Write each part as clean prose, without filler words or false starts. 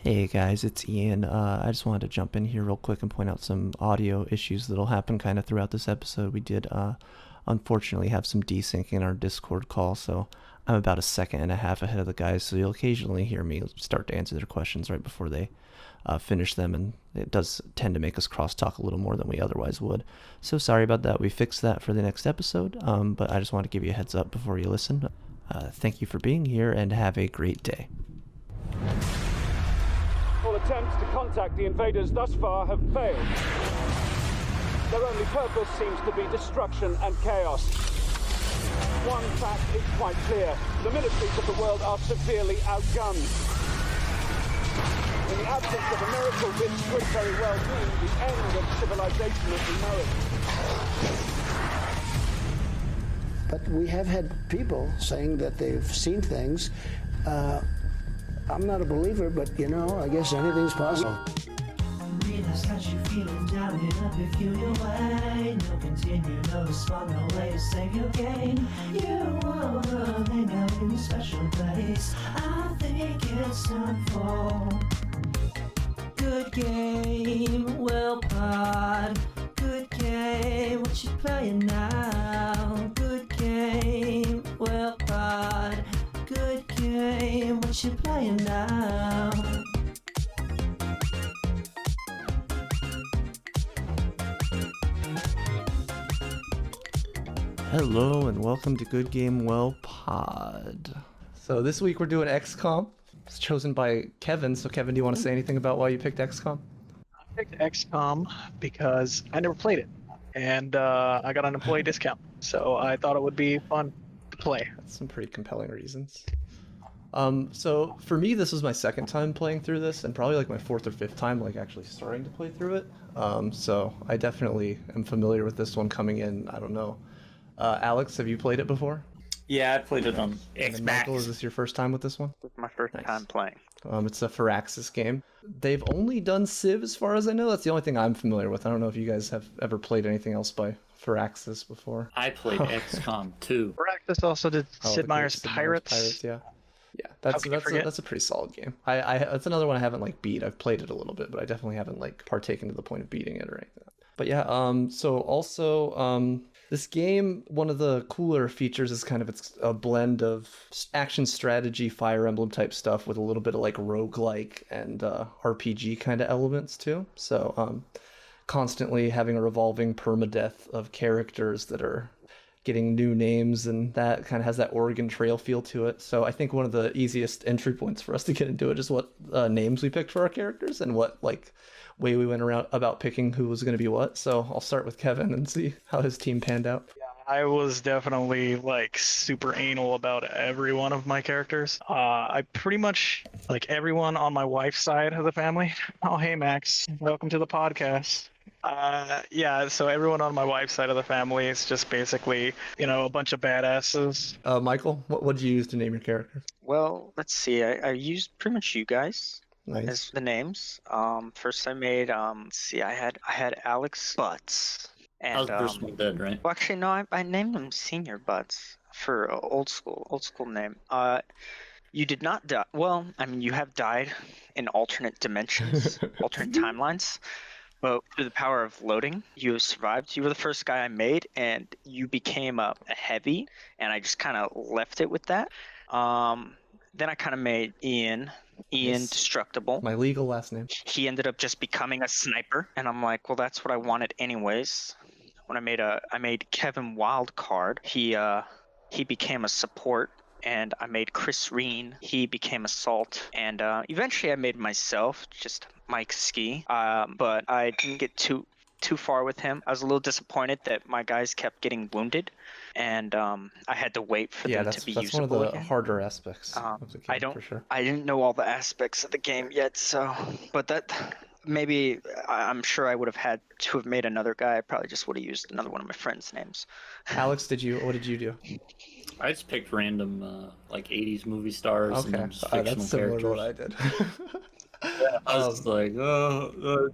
Hey guys, it's Ian. I just wanted to jump in here real quick and point out some audio issues that'll happen kind of throughout this episode. We did unfortunately have some desyncing in our Discord call, so I'm about a second and a half ahead of the guys, so you'll occasionally hear me start to answer their questions right before they finish them, and it does tend to make us cross-talk a little more than we otherwise would. So sorry about that. We fixed that for the next episode, but I just want to give you a heads up before you listen. Thank you for being here, and have a great day. All attempts to contact the invaders thus far have failed. Their only purpose seems to be destruction and chaos. One fact is quite clear. The militaries of the world are severely outgunned. In the absence of a miracle, this could very well mean the end of civilization as we know it. But we have had people saying that they've seen things. I'm not a believer, but I guess anything's possible. Realize that you're feeling down and up if you your way. No continue, no respond, no way to save your game. You wanna hang out in a special place. I think it's time for good game, well pod. Good game, what you playing now? Good game, well pod. Good game, what you playing now? Hello and welcome to Good Game Well Pod. So this week we're doing XCOM. It's chosen by Kevin. So Kevin, do you want to say anything about why you picked XCOM? I picked XCOM because I never played it, and I got an employee discount, so I thought it would be fun to play. That's some pretty compelling reasons. So for me, this was my second time playing through this, and probably like my fourth or fifth time like actually starting to play through it. So I definitely am familiar with this one coming in. I don't know. Alex, have you played it before? Yeah, I played it on And then Michael, is this your first time with this one? This is my first Nice. time playing. It's a Firaxis game. They've only done Civ as far as I know. That's the only thing I'm familiar with. I don't know if you guys have ever played anything else by Firaxis before. I played XCOM 2. Practice also did Sid the Meier's Sid Pirates. Yeah. Yeah, How can you forget? that's a pretty solid game. I that's another one I haven't like beat. I've played it a little bit, but I definitely haven't like partaken to the point of beating it or anything. But yeah, so also this game, one of the cooler features is kind of it's a blend of action strategy, Fire Emblem type stuff with a little bit of like roguelike and RPG kind of elements too. So constantly having a revolving permadeath of characters that are getting new names, and that kind of has that Oregon Trail feel to it. So I think one of the easiest entry points for us to get into it is what names we picked for our characters and what like way we went around about picking who was going to be what. So I'll start with Kevin and see how his team panned out. I was definitely like super anal about every one of my characters. I pretty much like everyone on my wife's side of the family. Oh, hey Max, welcome to the podcast. Yeah, so everyone on my wife's side of the family is just basically, a bunch of badasses. Michael, what did you use to name your character? Well, let's see. I used pretty much you guys Nice. as the names. First I made let's see. I had Alex Butts, That was and the first one dead, right? well, actually no, I named him Senior Butts for old school name. You did not die. Well, I mean, you have died in alternate dimensions, alternate timelines. But through the power of loading, you have survived. You were the first guy I made, and you became a heavy, and I just kind of left it with that. Then I kind of made Ian Nice. Destructible. My legal last name. He ended up just becoming a sniper, and I'm like, well, that's what I wanted anyways. When I made Kevin Wildcard, he became a support. And I made Chris Reen. He became Assault. And eventually I made myself, just Mike Ski. But I didn't get too far with him. I was a little disappointed that my guys kept getting wounded. And I had to wait for them to be that's one of usable the again. harder aspects of the game, for sure. I didn't know all the aspects of the game yet, so... But that... Maybe I'm sure I would have had to have made another guy. I probably just would have used another one of my friends' names. Alex, what did you do? I just picked random like 80s movie stars and Okay, then just fictional that's similar to characters. what I did. I was just like,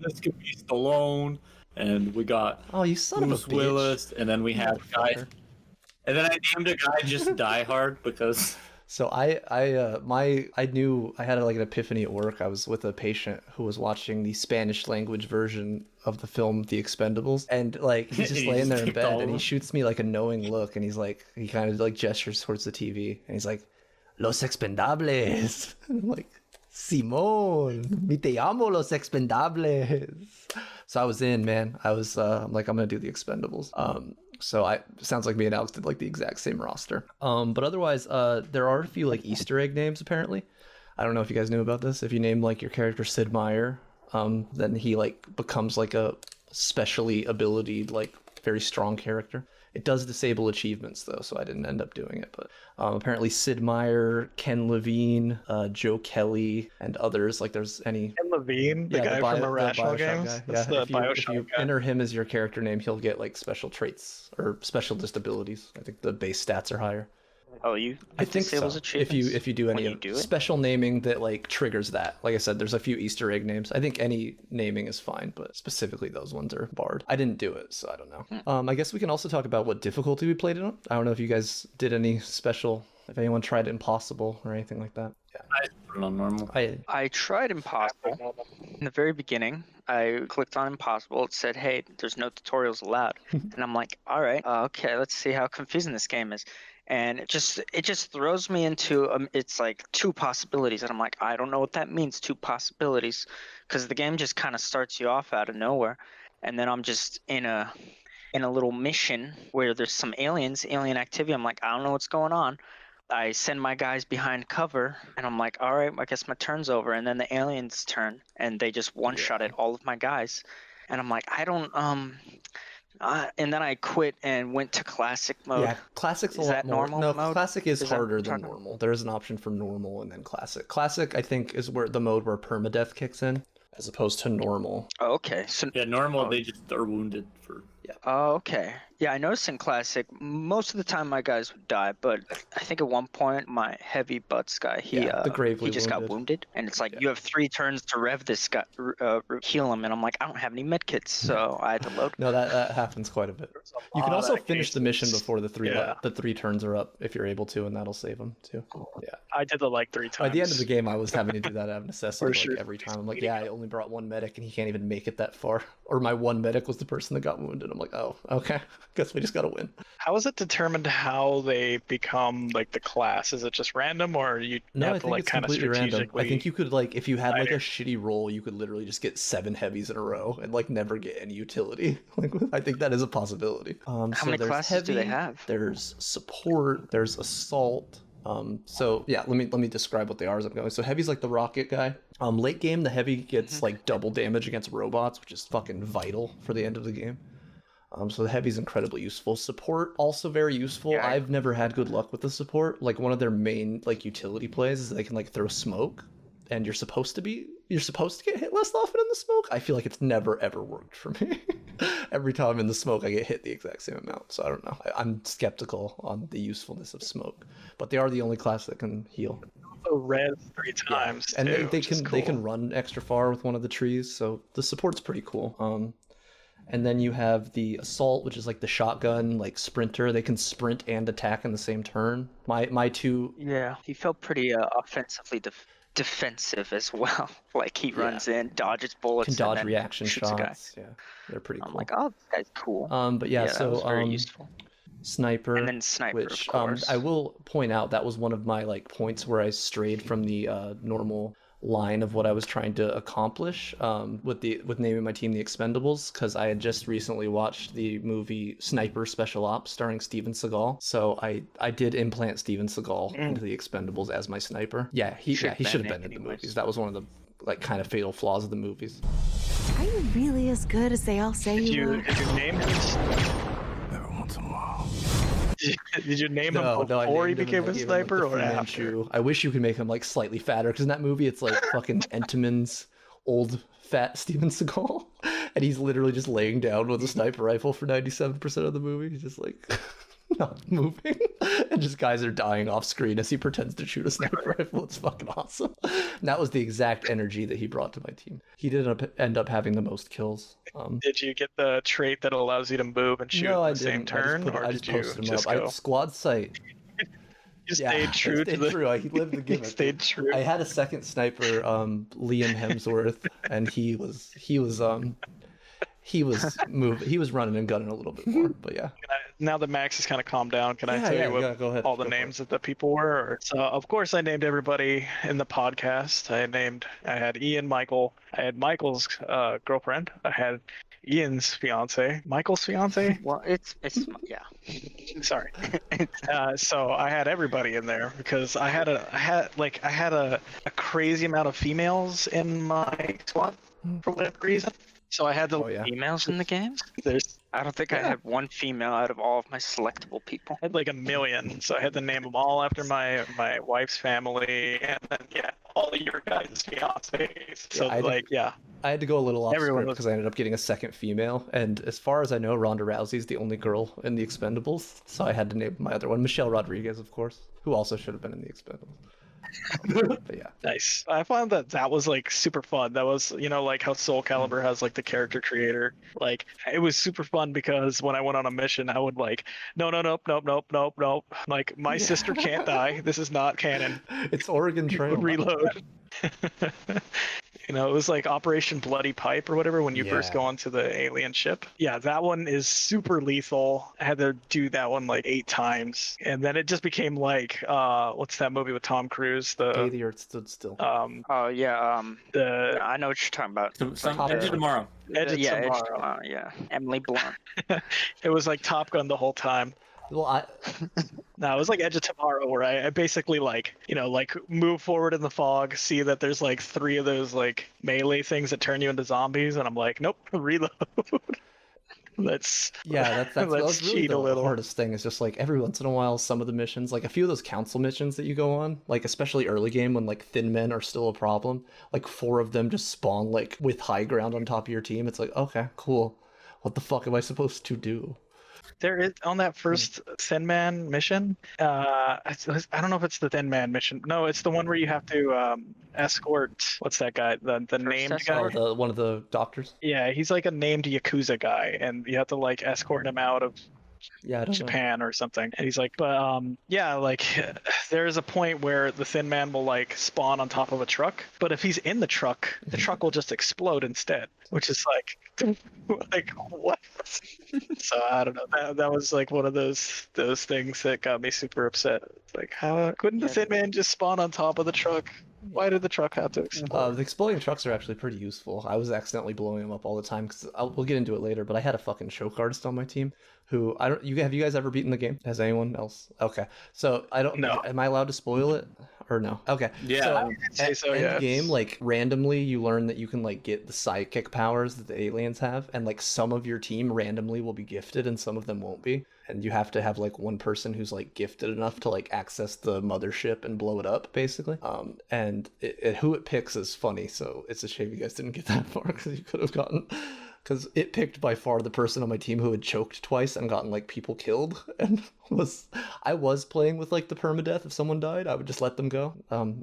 this could be Stallone, and we got Oh, you son Bruce of a bitch. Willis, and then we had guys. Motherfucker. And then I named a guy just Die Hard because So I knew I had like an epiphany at work. I was with a patient who was watching the Spanish language version of the film The Expendables, and like he's just He laying just there in picked bed, all of and he them. shoots me like a knowing look, and he kind of like gestures towards the TV, and he's like, "Los Expendables." And I'm like, "Simón, me te amo los Expendables." So I was in, man. I'm like, I'm gonna do The Expendables. So sounds like me and Alex did like the exact same roster. But otherwise, there are a few like Easter egg names apparently. I don't know if you guys knew about this. If you name like your character Sid Meier, then he like becomes like a specially abilitied, like very strong character. It does disable achievements though, so I didn't end up doing it. But apparently Sid Meier, Ken Levine, Joe Kelly, and others. Like there's any Ken Levine, the guy from Irrational Bioshock Games. guy. That's Yeah, the if Bioshock you guy. enter him as your character name, he'll get like special traits or special disabilities. I think the base stats are higher. Oh, you I think so. disables If you achievements do when any you do it? special naming that like triggers that. Like I said, there's a few Easter egg names. I think any naming is fine, but specifically those ones are barred. I didn't do it, so I don't know. I guess we can also talk about what difficulty we played it on. I don't know if you guys did any special. If anyone tried Impossible or anything like that. Yeah. I just put it on normal. I tried Impossible. In the very beginning, I clicked on Impossible. It said, hey, there's no tutorials allowed. And I'm like, all right, okay, let's see how confusing this game is. And it just throws me into it's like two possibilities. And I'm like, I don't know what that means, two possibilities. Because the game just kind of starts you off out of nowhere. And then I'm just in a little mission where there's some alien activity. I'm like, I don't know what's going on. I send my guys behind cover, and I'm like, all right, I guess my turn's over. And then the aliens turn, and they just one-shotted all of my guys. And I'm like, I don't, and then I quit and went to classic mode. Yeah, classic's a Is lot that more. normal No, mode? classic is Is that harder what than you're talking normal. There is an option for normal and then classic. Classic, I think, is where the mode where permadeath kicks in, as opposed to normal. Oh, okay. So, Yeah, normal, they just are wounded for. oh, okay. Yeah, I noticed in classic, most of the time my guys would die, but I think at one point my heavy butts guy, The gravely he just got wounded. wounded, and it's like you have 3 turns to rev this guy, heal him, and I'm like, I don't have any medkits, so I had to load. No, that happens quite a bit. You can lot also of finish the mission cases. before the three Yeah. the 3 turns are up if you're able to, and that'll save them too. Yeah. I did it like 3 times. By the end of the game, I was having to do that out of necessity For sure. every time. I'm like, yeah, I only brought 1 medic, and he can't even make it that far. Or my 1 medic was the person that got wounded. I'm like, oh, okay. Guess we just gotta win. How is it determined how they become like the class? Is it just random, or you No, I have to think like it's kind of completely random. strategically? I think you could like if you had like a Either. shitty roll, you could literally just get 7 heavies in a row and like never get any utility. Like I think that is a possibility. How So many there's classes do they heavy, have? There's support. There's assault. So yeah, let me describe what they are as I'm going. So heavy's like the rocket guy. Late game, the heavy gets like double damage against robots, which is fucking vital for the end of the game. So the heavy's incredibly useful. Support also very useful. Yeah. I've never had good luck with the support. Like one of their main like utility plays is they can like throw smoke, and you're supposed to get hit less often in the smoke. I feel like it's never ever worked for me. Every time I'm in the smoke, I get hit the exact same amount. So I don't know. I'm skeptical on the usefulness of smoke, but they are the only class that can heal. Also res 3 times. And too, they which is can they cool. can run extra far with one of the trees, so the support's pretty cool. And then you have the assault, which is like the shotgun, like sprinter. They can sprint and attack in the same turn. My 2. Yeah, he felt pretty offensively defensive as well. Like he runs in, dodges bullets, Can dodge and then reaction shoots a guy. shots. Yeah, they're pretty I'm cool. like, oh, this guy's cool. But yeah, that so was very useful. sniper, And then sniper, which of course. I will point out that was one of my like points where I strayed from the normal line of what I was trying to accomplish with naming my team the Expendables, because I had just recently watched the movie Sniper Special Ops starring Steven Seagal. So I did implant Steven Seagal into the Expendables as my sniper. Yeah, he should have been in the movies. That was one of the like kind of fatal flaws of the movies. Are you really as good as they all say Did you you are? name him? Every once in a while. Did you name him I before he named him, became and I a gave him, like, sniper, the or Fu after? Manchu. I wish you could make him like slightly fatter, because in that movie it's like fucking Entenmann's old fat Steven Seagal, and he's literally just laying down with a sniper rifle for 97% of the movie. He's just like not moving, and just guys are dying off screen as he pretends to shoot a sniper rifle. It's fucking awesome. And that was the exact energy that he brought to my team. He did end up having the most kills. Did you get the trait that allows you to move and shoot No, I at the same didn't. turn, or I did just you posted him just up. go? Squad sight. You stayed true to the. true. He lived the You gimmick. stayed true. I had a second sniper, Liam Hemsworth, and he was running and gunning a little bit more. But yeah. Now that Max has kind of calmed down, can I tell you what go ahead. all the names of the people were? So of course I named everybody in the podcast. I had Ian, Michael. I had Michael's girlfriend. I had Ian's fiance, Michael's fiance. Well, it's yeah. Sorry. So I had everybody in there because I had a crazy amount of females in my squad for whatever reason. So I had the Females in the game? I don't think I had one female out of all of my selectable people. I had like a million, so I had to name them all after my wife's family, and then all of your guys' fiancés. So I had to go a little off Everyone script because I ended up getting a second female, and as far as I know, Ronda Rousey's the only girl in the Expendables, so I had to name my other one, Michelle Rodriguez, of course, who also should have been in the Expendables. But yeah, nice. I found that was like super fun. That was, like how Soul Calibur has like the character creator. Like it was super fun because when I went on a mission, I would like, nope. Like my sister can't die. This is not canon. It's Oregon Trail. Reload. It was like Operation Bloody Pipe or whatever when you first go onto the alien ship. Yeah, that one is super lethal. I had to do that one like 8 times. And then it just became like, what's that movie with Tom Cruise? Day the Earth Stood Still. I know what you're talking about. Edge of Tomorrow. Edge of Tomorrow. Yeah. Emily Blunt. It was like Top Gun the whole time. Well, No, it was like Edge of Tomorrow where I basically like move forward in the fog, see that there's like 3 of those like melee things that turn you into zombies, and I'm like, nope, reload. Let's that's really cheat a little. The hardest thing is just like every once in a while, some of the missions, like a few of those council missions that you go on, like especially early game when like thin men are still a problem, like 4 of them just spawn like with high ground on top of your team. It's like, okay, cool. What the fuck am I supposed to do? There is on that first Thin Man mission. I don't know if it's the Thin Man mission. No, it's the one where you have to escort. What's that guy? The named guy. Oh, one of the doctors. Yeah, he's like a named Yakuza guy, and you have to like escort him out of Japan or something. And he's like, but there's a point where the Thin Man will like spawn on top of a truck, but if he's in the truck will just explode instead, which is like what? So I don't know. That was like one of those things that got me super upset. It's like, how couldn't the Thin Man just spawn on top of the truck? Why did the truck have to explode? The exploding trucks are actually pretty useful. I was accidentally blowing them up all the time because we'll get into it later. But I had a fucking choke artist on my team who have you guys ever beaten the game? Has anyone else? Okay, so I don't know. Am I allowed to spoil it or no? Okay, yeah. So in the game, like randomly, you learn that you can like get the sidekick powers that the aliens have, and like some of your team randomly will be gifted, and some of them won't be. And you have to have like one person who's like gifted enough to like access the mothership and blow it up, basically. And who it picks is funny, so it's a shame you guys didn't get that far because you could have gotten. Because it picked by far the person on my team who had choked twice and gotten like people killed, and I was playing with like the permadeath. If someone died, I would just let them go.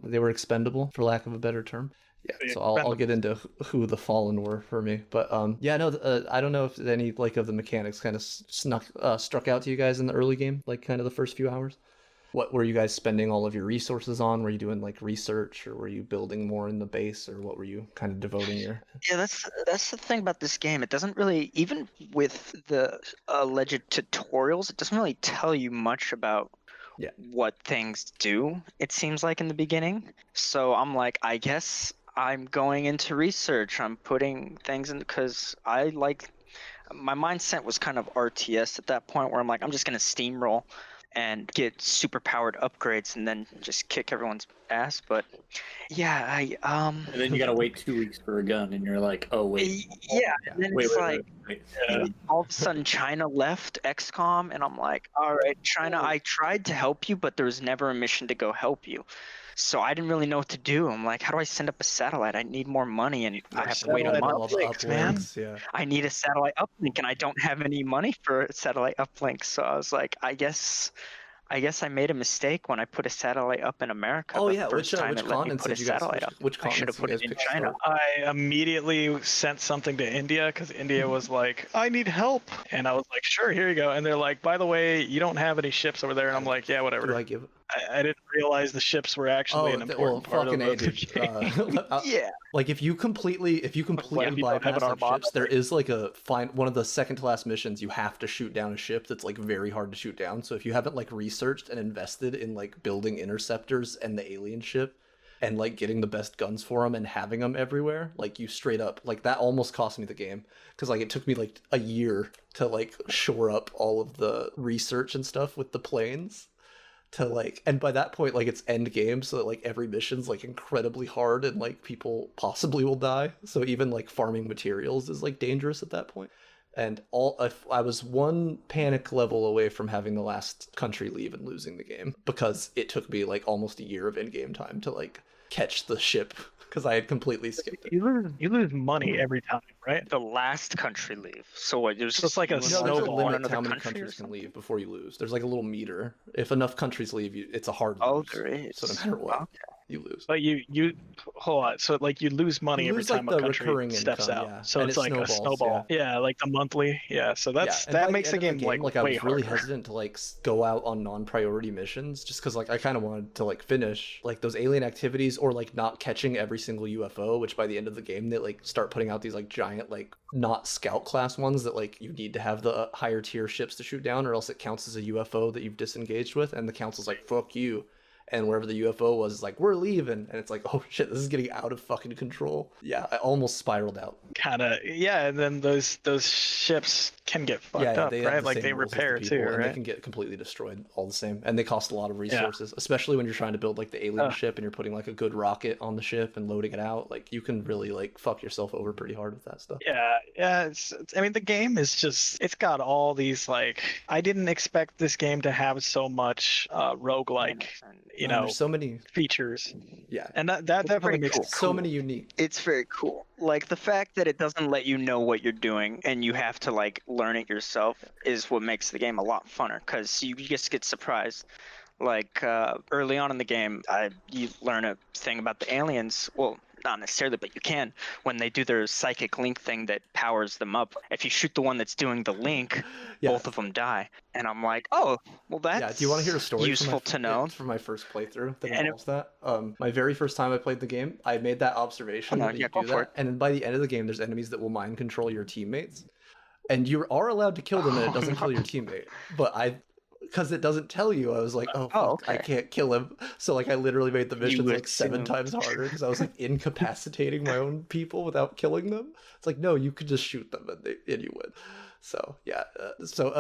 They were expendable, for lack of a better term. Yeah, so I'll get into who the fallen were for me, but I don't know if any like of the mechanics kind of struck out to you guys in the early game, like kind of the first few hours. What were you guys spending all of your resources on? Were you doing like research, or were you building more in the base, or what were you kind of devoting your? Yeah, that's the thing about this game. It doesn't really, even with the alleged tutorials, it doesn't really tell you much about what things do. It seems like in the beginning. So I'm like, I guess I'm going into research. I'm putting things in because I like. My mindset was kind of RTS at that point, where I'm like, I'm just gonna steamroll and get super powered upgrades and then just kick everyone's ass. But yeah, and then you gotta wait 2 weeks for a gun, and you're like, oh wait. Yeah, and then wait. All of a sudden China left XCOM, and I'm like, all right, China, I tried to help you, but there was never a mission to go help you. So I didn't really know what to do. I'm like, how do I send up a satellite? I need more money, and I have to wait a month. Yeah. I need a satellite uplink, and I don't have any money for a satellite uplink. So I was like, I guess I made a mistake when I put a satellite up in America. Oh yeah, which continents did you guys? I should have put it in China. I immediately sent something to India because India was like, I need help, and I was like, sure, here you go. And they're like, by the way, you don't have any ships over there, and I'm like, yeah, whatever. Do I give? I didn't realize the ships were actually an important part of fucking the dude. Yeah. Like if you completely When you don't have bypass an like, armada, ships, there is like one of the second to last missions. You have to shoot down a ship that's like very hard to shoot down. So if you haven't like researched and invested in like building interceptors and the alien ship, and like getting the best guns for them and having them everywhere, like you straight up like that almost cost me the game because like it took me like a year to like shore up all of the research and stuff with the planes. To like, and by that point, like it's end game, so that like every mission's like incredibly hard and like people possibly will die. So even like farming materials is like dangerous at that point. And I was one panic level away from having the last country leave and losing the game because it took me like almost a year of in-game time to like catch the ship because I had completely skipped it. You lose money every time, right? The last country leave. So what? It was Just like a you No, lose there's a snowball. one limit to another how many country or countries can something? leave before you lose. There's like a little meter. If enough countries leave, it's a hard lose. Oh, there is. So no matter what, Okay. you lose. But you hold on. So like you lose money You every lose, like, time the a country recurring steps income, out. yeah. So And it's it like a snowballs, snowball. Yeah, like the monthly. Yeah. So And that by makes the end game of like I way was really harder. hesitant to like go out on non-priority missions just because like I kind of wanted to like finish like those alien activities or like not catching every single UFO, which by the end of the game they like start putting out these like giant like not scout class ones that like you need to have the higher tier ships to shoot down or else it counts as a UFO that you've disengaged with, and the council's like fuck you. And wherever the UFO was, like, we're leaving. And it's like, oh shit, this is getting out of fucking control. Yeah, I almost spiraled out. Kind of. Yeah, and then those ships can get fucked up, they have right? the like same they rules as the repair people, too, and they right? can get completely destroyed all the same. And they cost a lot of resources, especially when you're trying to build like the alien ship and you're putting like a good rocket on the ship and loading it out. Like you can really like fuck yourself over pretty hard with that stuff. Yeah. I mean, the game is it's got all these like. I didn't expect this game to have so much roguelike, There's so many features. Yeah, And that definitely pretty makes cool. it so many unique. It's very cool. Like the fact that it doesn't let you know what you're doing and you have to like learn it yourself is what makes the game a lot funner because you just get surprised. Like early on in the game, you learn a thing about the aliens. Well, not necessarily, but you can when they do their psychic link thing that powers them up. If you shoot the one that's doing the link, both of them die. And I'm like, oh, well, that's Yeah, do you want to hear a story? useful to know. From my first playthrough that And involves that. My very first time I played the game, I made that observation. Oh, no, that yeah, you go do for that, it. and then by the end of the game, there's enemies that will mind control your teammates, and you are allowed to kill them, and it doesn't kill your teammate. But because it doesn't tell you, I was like, oh, fuck, I can't kill him. So like I literally made the missions like 7 times harder because I was like incapacitating my own people without killing them. It's like, no, you could just shoot them and you win. So yeah,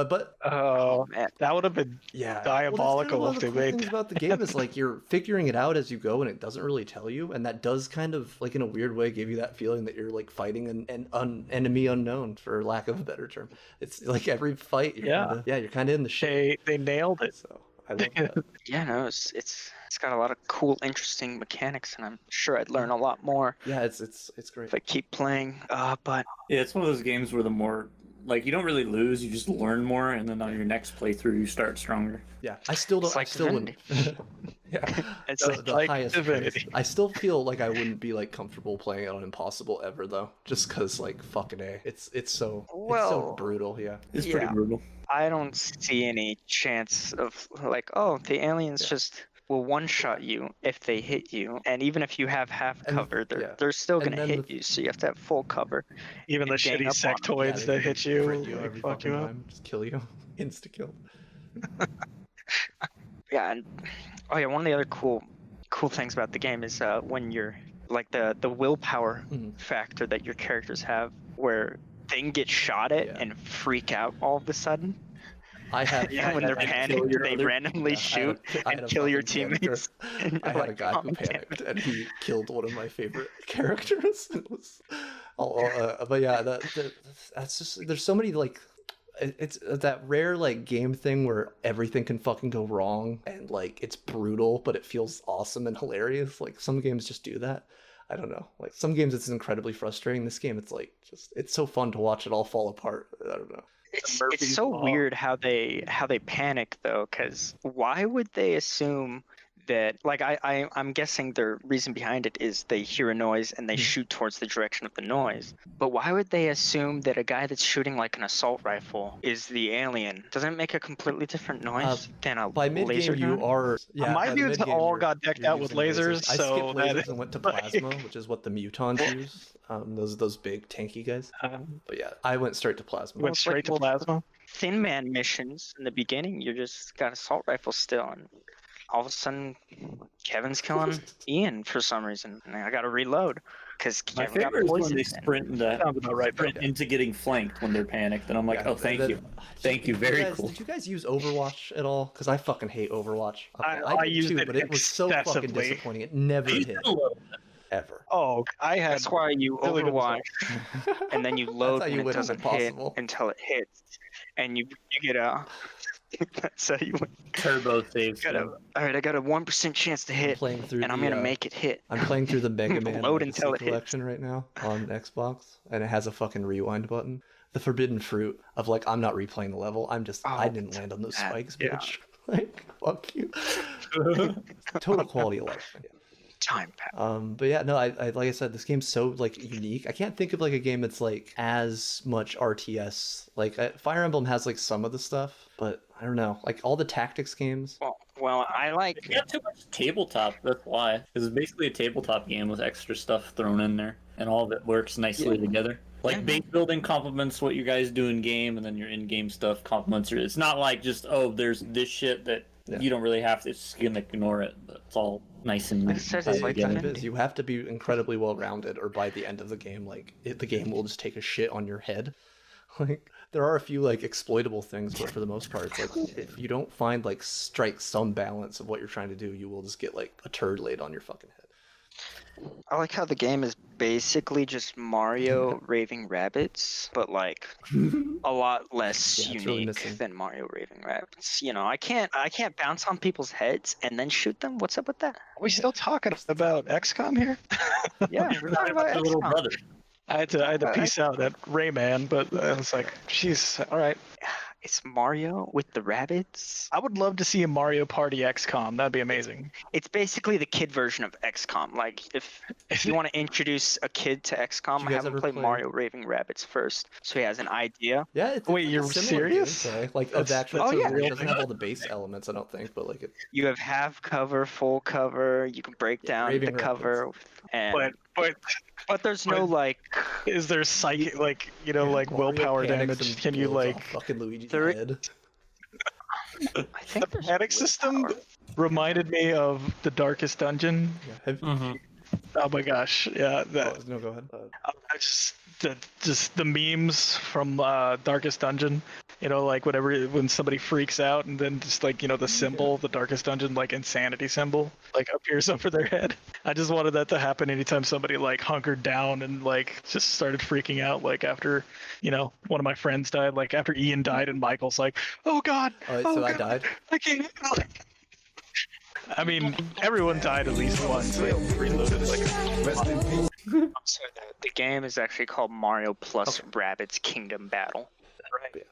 but Oh, that would have been diabolical well, if that's they kind of one of the cool made. things about the game is like you're figuring it out as you go, and it doesn't really tell you, and that does kind of like in a weird way give you that feeling that you're like fighting an enemy unknown, for lack of a better term. It's like every fight, you're kind of in the shit. They nailed it. So I love that. Yeah, no, it's got a lot of cool, interesting mechanics, and I'm sure I'd learn a lot more Yeah, it's great. if I keep playing. But Yeah, it's one of those games where the more, like, you don't really lose, you just learn more, and then on your next playthrough, you start stronger. Yeah, I still don't. It's like I still wouldn't. Yeah, it's the like highest Divinity. praise. I still feel like I wouldn't be like comfortable playing it on Impossible ever though, just because like fucking a, it's so Well, brutal. Yeah. It's pretty Yeah. brutal. I don't see any chance of like, oh, the aliens just will one-shot you if they hit you, and even if you have half And- cover, they're yeah. they're still And gonna then hit the- you, so you have to have full cover. Even the and gang shitty up on 'em. sectoids they that can hit you, crit you like, every fuck fucking you up. time, just kill you, insta kill. Yeah, and oh yeah, one of the other cool things about the game is when you're like the willpower Mhm. factor that your characters have, where they can get shot at Yeah. and freak out all of a sudden. I had Yeah, when they're and kill panicked, your they other- randomly Yeah, shoot I had and a kill your fucking character. teammates. And I you're had a like, guy "Oh, who damn panicked it." and he killed one of my favorite characters. It was, but yeah, that's just there's so many like it's that rare like game thing where everything can fucking go wrong and like it's brutal, but it feels awesome and hilarious. Like some games just do that. I don't know. Like some games it's incredibly frustrating. This game it's like just it's so fun to watch it all fall apart. I don't know. It's Murphy's so Law. weird how they panic though, because why would they assume that, like, I'm guessing the reason behind it is they hear a noise and they shoot towards the direction of the noise. But why would they assume that a guy that's shooting like an assault rifle is the alien? Doesn't it make a completely different noise than a By mid laser game, you gun? are. Yeah, My by the dudes mid-game, all you're- got decked you're out with using lasers, I so skipped that lasers and went to like- plasma, which is what the mutons use. Those big tanky guys. But yeah, I went straight to plasma. Went straight to plasma. Thin Man missions in the beginning, you just got assault rifles still, and all of a sudden, Kevin's killing Ian for some reason, and I got to reload because My Kevin got favorite is when poisoned. they sprint into, Sounds about right. sprint into getting flanked when they're panicked, and I'm like, Yeah, oh, thank that- you. Thank you, very cool. Did you guys use Overwatch at all? Because I fucking hate Overwatch. I did used too, it but it was so fucking excessively. disappointing. It never I used hit it a little bit. ever. Oh, I had. That's why you really good Overwatch, and then you load how you when win it when doesn't possible. hit until it hits, and you get a. That's how you win. Turbo save. All right, I got a 1% chance to hit, playing through and I'm the, gonna make it hit. I'm playing through the Mega Man Load Legacy until it hits. collection right now on Xbox, and it has a fucking rewind button. The forbidden fruit of like, I'm not replaying the level. I didn't land on those that- spikes, yeah. bitch. Like, fuck you. Total quality of life. Yeah. Time pass. But yeah, no, I like I said, this game's so like unique. I can't think of like a game that's like as much RTS. Like Fire Emblem has like some of the stuff, but I don't know. Like all the tactics games. Well, I like. It got too much tabletop, that's why. Because it's basically a tabletop game with extra stuff thrown in there, and all of it works nicely together. Like, base building complements what you guys do in game, and then your in-game stuff complements it. It's not like just, oh, there's this shit that you don't really have to, it's just gonna ignore it, but it's all nice and It says tied it's like together. It is. You have to be incredibly well rounded, or by the end of the game, like the game will just take a shit on your head. Like there are a few like exploitable things, but for the most part, it's like if you don't find like strike some balance of what you're trying to do, you will just get like a turd laid on your fucking head. I like how the game is basically just Mario Raving Rabbids, but like a lot less Yeah, it's really unique missing. than Mario Raving Rabbids. You know, I can't bounce on people's heads and then shoot them. What's up with that? Are we still talking about XCOM here? Yeah, we're talking about My little XCOM. brother. I had to piece out that Rayman, but I was like, jeez, all right. It's Mario with the rabbits. I would love to see a Mario Party XCOM. That'd be amazing. It's basically the kid version of XCOM. Like if you want to introduce a kid to XCOM, Did you guys have him ever play play- Mario Raving Rabbids first, so he has an idea. Yeah, it's Wait, like a you're similar serious? gameplay. Like of the actual Oh, two, yeah. it doesn't have all the base elements, I don't think, but like it. You have half cover, full cover. You can break down the Raving cover, and But there's no like. is there psychic, like, you know, like Mario willpower panics damage? and Can you blows like off fucking Luigi's There- head? I think the there's panic system willpower. reminded me of the Darkest Dungeon. Yeah. Oh my gosh, yeah, that. Oh, no, go ahead. I just the memes from Darkest Dungeon, you know, like when somebody freaks out and then just like, you know, the symbol, the Darkest Dungeon, like insanity symbol, like appears over their head. I just wanted that to happen anytime somebody like hunkered down and like just started freaking out, like after, you know, one of my friends died, like after Ian died and Michael's like, oh God, All right, oh so I God, died. I can't. I mean, everyone died at least once. Like, reloaded like. So the game is actually called Mario plus Rabbids Kingdom Battle. Right.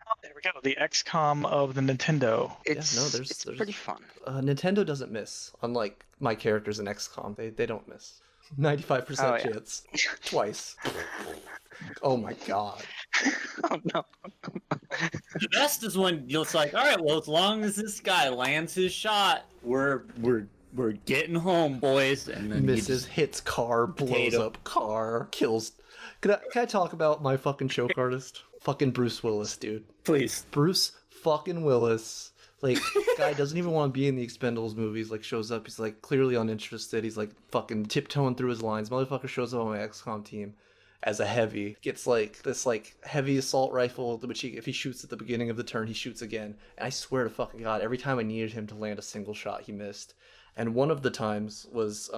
Oh, there we go. The XCOM of the Nintendo. It's there's- it's there's- pretty fun. Nintendo doesn't miss, unlike my characters in XCOM. They don't miss. 95% Oh, yeah. chance. Twice. Oh my god. Oh no. The best is when it's like, all right, well, as long as this guy lands his shot, we're getting home, boys. And then he Misses, just- hits car, blows Potato. up car, kills. Can I talk about my fucking choke artist? Fucking Bruce Willis, dude. please. Bruce fucking Willis. Like, guy doesn't even want to be in the Expendables movies. Like, shows up, he's like clearly uninterested. He's like fucking tiptoeing through his lines. Motherfucker shows up on my XCOM team as a heavy. Gets like this like heavy assault rifle, which if he shoots at the beginning of the turn, he shoots again. And I swear to fucking God, every time I needed him to land a single shot, he missed. And one of the times was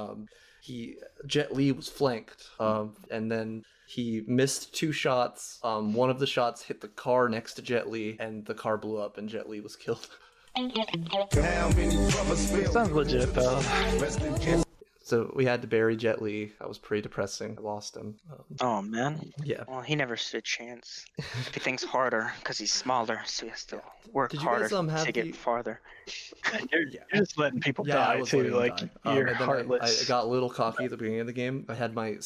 Jet Li was flanked, and then he missed 2 shots. One of the shots hit the car next to Jet Li, and the car blew up, and Jet Li was killed. Sounds legit though. So we had to bury Jet Li. That was pretty depressing. I lost him. Oh man. Yeah. Well, he never stood a chance. Everything's harder because he's smaller, so he has to work Did you harder guys, have to get the- farther. You're just letting people Yeah, I die was too. letting them Like die. you're And then heartless. I got a little cocky at the beginning of the game. I had my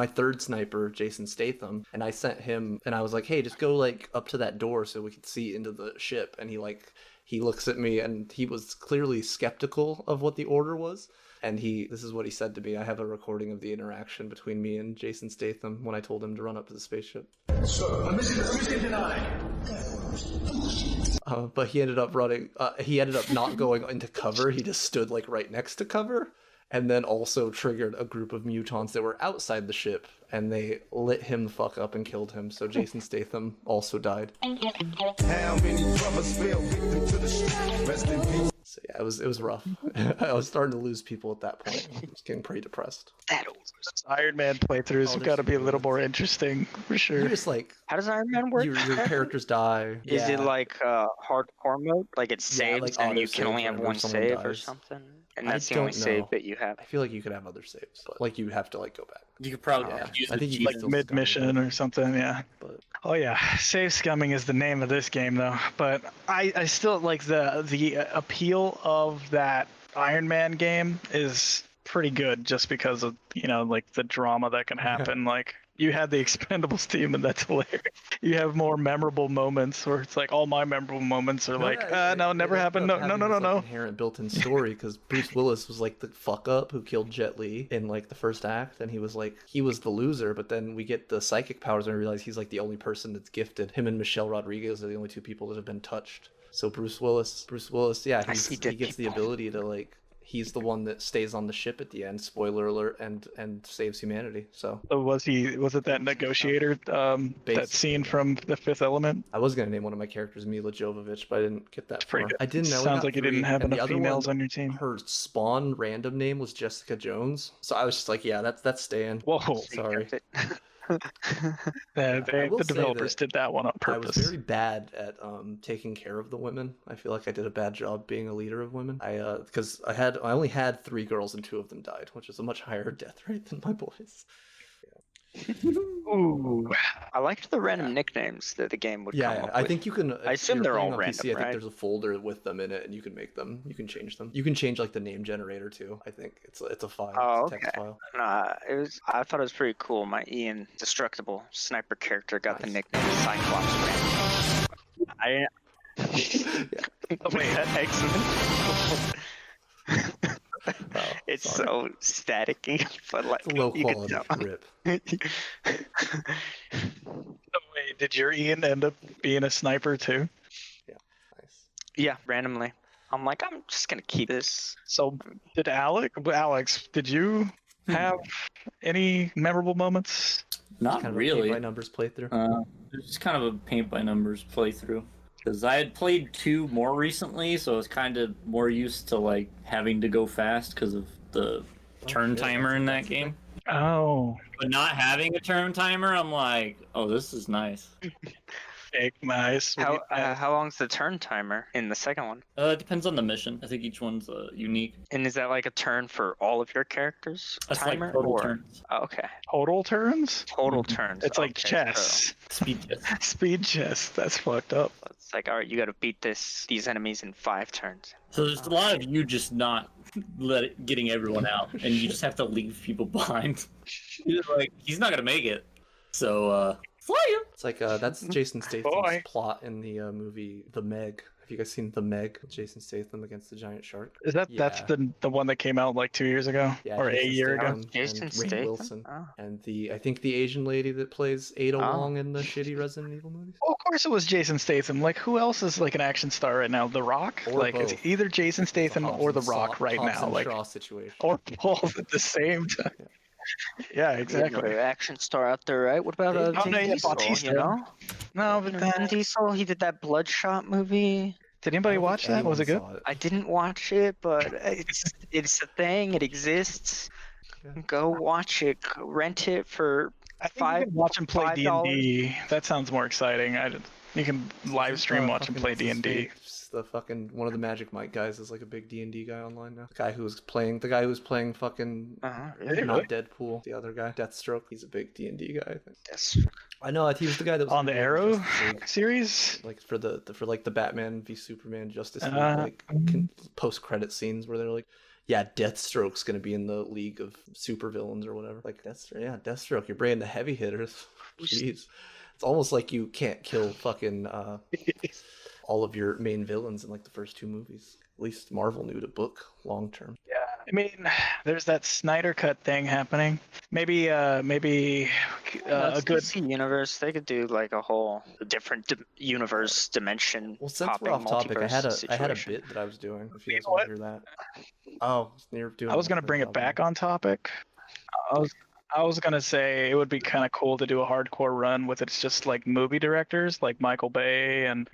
third sniper, Jason Statham, and I sent him, and I was like, hey, just go like up to that door so we could see into the ship. And he looks at me, and he was clearly skeptical of what the order was. And this is what he said to me. I have a recording of the interaction between me and Jason Statham when I told him to run up to the spaceship. Sir, mission denied. But he ended up running. He ended up not going into cover. He just stood like right next to cover, and then also triggered a group of mutants that were outside the ship, and they lit him the fuck up and killed him. So Jason Statham also died. How many brothers fell victim to the shit? Rest in peace. So yeah, it was rough. I was starting to lose people at that point. I was getting pretty depressed. Iron Man playthroughs have got to be a little more interesting for sure. You just like How does Iron Man work? your characters die. Is it Yeah. like hardcore mode? Like it saves like and you auto-save can only have whenever one someone save or dies. something? And I that's the only don't save know. that you have. I feel like you could have other saves, but like you have to like go back. You could probably Yeah. use I think you the can cheat. still Mid scum mission it, or something, yeah. but Oh yeah, save scumming is the name of this game though. But I still like the appeal of that Iron Man game is pretty good just because of like the drama that can happen. Like you had the Expendables team, and that's hilarious. You have more memorable moments where it's like all my memorable moments are never happened. No. Inherent built-in story because Bruce Willis was like the fuck up who killed Jet Li in like the first act, and he was the loser. But then we get the psychic powers and we realize he's like the only person that's gifted. Him and Michelle Rodriguez are the only two people that have been touched. So Bruce Willis, yeah, he gets the ability to like. He's the one that stays on the ship at the end. Spoiler alert, and saves humanity. So Was it that negotiator? That scene from The Fifth Element? I was gonna name one of my characters Mila Jovovich, but I didn't get that far. Pretty good. I didn't know. Sounds like you didn't have and the enough other females one, on your team. Her spawn random name was Jessica Jones, so I was just like, yeah, that's staying. Whoa, Sorry. the will say developers that did that one on I was purpose. very bad at taking care of the women. I feel like I did a bad job being a leader of women. Because I only had 3 girls and 2 of them died, which is a much higher death rate than my boys. Ooh. I liked the random nicknames that the game would come up I with. think you can. I assume they're all on random, PC, I think right? there's a folder with them in it, and you can make them. You can change them. You can change like the name generator too. I think it's a file. Oh, it's a text okay. file. I thought it was pretty cool. My Ian Destructible sniper character got the Nice. nickname Cyclops Random. Wait, excellent. It's sorry. so staticky, but like It's a low you can quality tell. rip. Wait, did your Ian end up being a sniper too? Nice. Yeah, randomly. I'm like, I'm just gonna keep this. So did Alex, did you have any memorable moments? Not Kind of really. a paint by numbers playthrough. It's just kind of a paint by numbers playthrough. Because I had played 2 more recently, so I was kind of more used to like having to go fast because of the turn timer in that game. Oh, But not having a turn timer, I'm like, oh, this is nice. nice. How long's the turn timer in the second one? It depends on the mission. I think each one's unique. And is that like a turn for all of your characters? That's timer like total or... turns. Oh, okay. Total turns? Total turns. It's like Okay, chess. Speed chess. Speed chess. That's fucked up. So it's like, all right, you got to beat these enemies in 5 turns. So there's a lot of you just not getting everyone out, and you just have to leave people behind. You're like, he's not gonna make it. So fly him. It's like that's Jason Statham's Boy. plot in the movie The Meg. Have you guys seen The Meg with Jason Statham against the giant shark? Is that's Yeah. the one that came out like 2 years ago? Yeah, or Jason a year ago? Statham Jason and Statham? Rainn Wilson, Oh. and I think the Asian lady that plays Ada Oh. Wong in the shitty Resident Evil movies. Oh, of course it was Jason Statham. Like, who else is like an action star right now? The Rock? Or Like, it's both. either Jason Statham or The Hobbs and Rock right Hobbs now. and Like, Shaw situation. or both at the same time. Yeah, exactly. Another action star out there, right? What about Oh, Vin no, yeah, Diesel? Bautista. You know, No, but Vin Diesel. He did that Bloodshot movie. did anybody watch that? Was it good? Anyone saw I didn't watch it, but it's a thing. It exists. Yeah. Go watch it. Rent it for I think you can watch him play $5. D&D. That sounds more exciting. You can live stream watch him play D&D. the fucking one of the Magic Mike guys is like a big D&D guy online now. The guy who was playing fucking not Deadpool, the other guy, Deathstroke. He's a big D&D guy, I think. Deathstroke. I know he was the guy that was On the in Arrow Justice League. series? Like for the Batman v Superman Justice League post credit scenes where they're like, yeah, Deathstroke's gonna be in the League of Supervillains or whatever. Like Deathstroke, you're bringing the heavy hitters. Jeez, it's almost like you can't kill fucking all of your main villains in like the first 2 movies. At least Marvel knew to book long term. Yeah, I mean, there's that Snyder Cut thing happening. Maybe a good DC universe. They could do like a whole different universe dimension. Well, since we're off topic, I had a bit that I was doing. If you guys want to hear that. Oh, you're doing. I was gonna bring it back on topic. I was gonna say it would be kind of cool to do a hardcore run with it's just like movie directors like Michael Bay and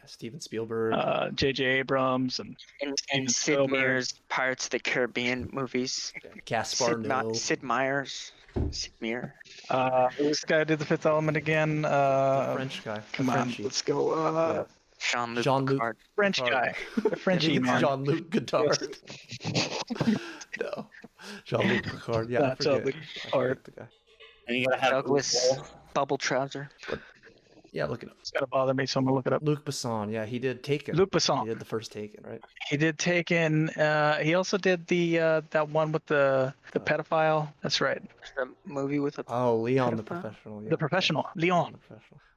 Steven Spielberg, J.J. Abrams and Sid Spielberg. Meier's Pirates of the Caribbean movies. Gaspar Noé. Sid Meier's. Sid Meier. This guy did The Fifth Element again. The French guy. Come on, let's go. Jean-Luc Picard. French guy. The Frenchie man. Jean-Luc Godard. No. Jean-Luc Picard. Yeah, I forget. The guy. And you gotta have Douglas Bubble Trouser. Yeah, look it up. It's gotta bother me, so I'm gonna look it up. Luc Besson. Yeah, he did Taken. Luc Besson. He did the first Taken, right? He did Taken. He also did the that one with the pedophile. That's right. The movie with a Leon the Professional. Yeah. The Professional. Leon.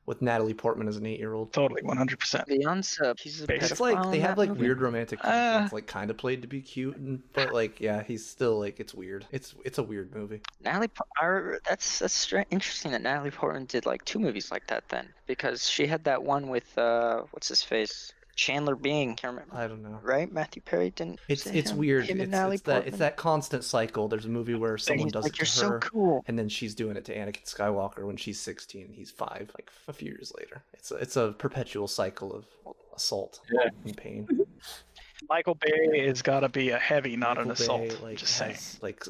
With Natalie Portman as an 8-year-old. Totally, 100%. Leon's he's a It's like they have like weird romantic tension. It's like kind of played to be cute, but like he's still like it's weird. It's a weird movie. That's interesting that Natalie Portman did like 2 movies like that then, because she had that one with what's his face. Chandler Bing, can't remember. I don't know. Right? Matthew Perry didn't. It's weird. It's that constant cycle. There's a movie where someone does it to her, so cool. and then she's doing it to Anakin Skywalker when she's 16 and he's 5, like a few years later. It's a perpetual cycle of assault and pain. Michael Bay has got to be a heavy, not an assault. Like, just saying. Like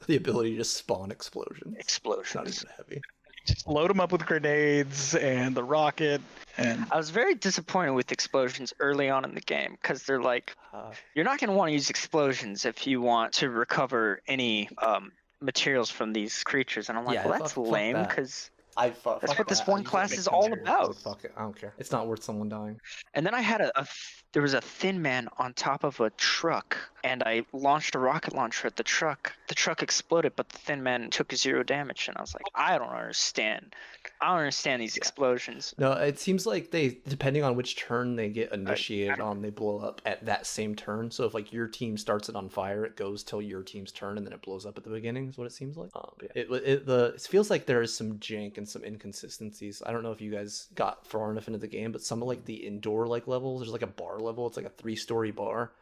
the ability to spawn explosions. Explosions. Not even heavy. Just load them up with grenades and the rocket. And I was very disappointed with explosions early on in the game because they're like, you're not going to want to use explosions if you want to recover any materials from these creatures. And I'm like, well, that's lame because that's what this one class is all about. Fuck it, I don't care. It's not worth someone dying. And then I had there was a thin man on top of a truck, and I launched a rocket launcher at the truck. The truck exploded, but the thin man took 0 damage, and I was like, I don't understand these explosions. No, it seems like they, depending on which turn they get initiated on, they blow up at that same turn. So if like your team starts it on fire, it goes till your team's turn, and then it blows up at the beginning. Is what it seems like. It feels like there is some jank and some inconsistencies. I don't know if you guys got far enough into the game, but some of like the indoor like levels, there's like a bar level. It's like a 3-story bar,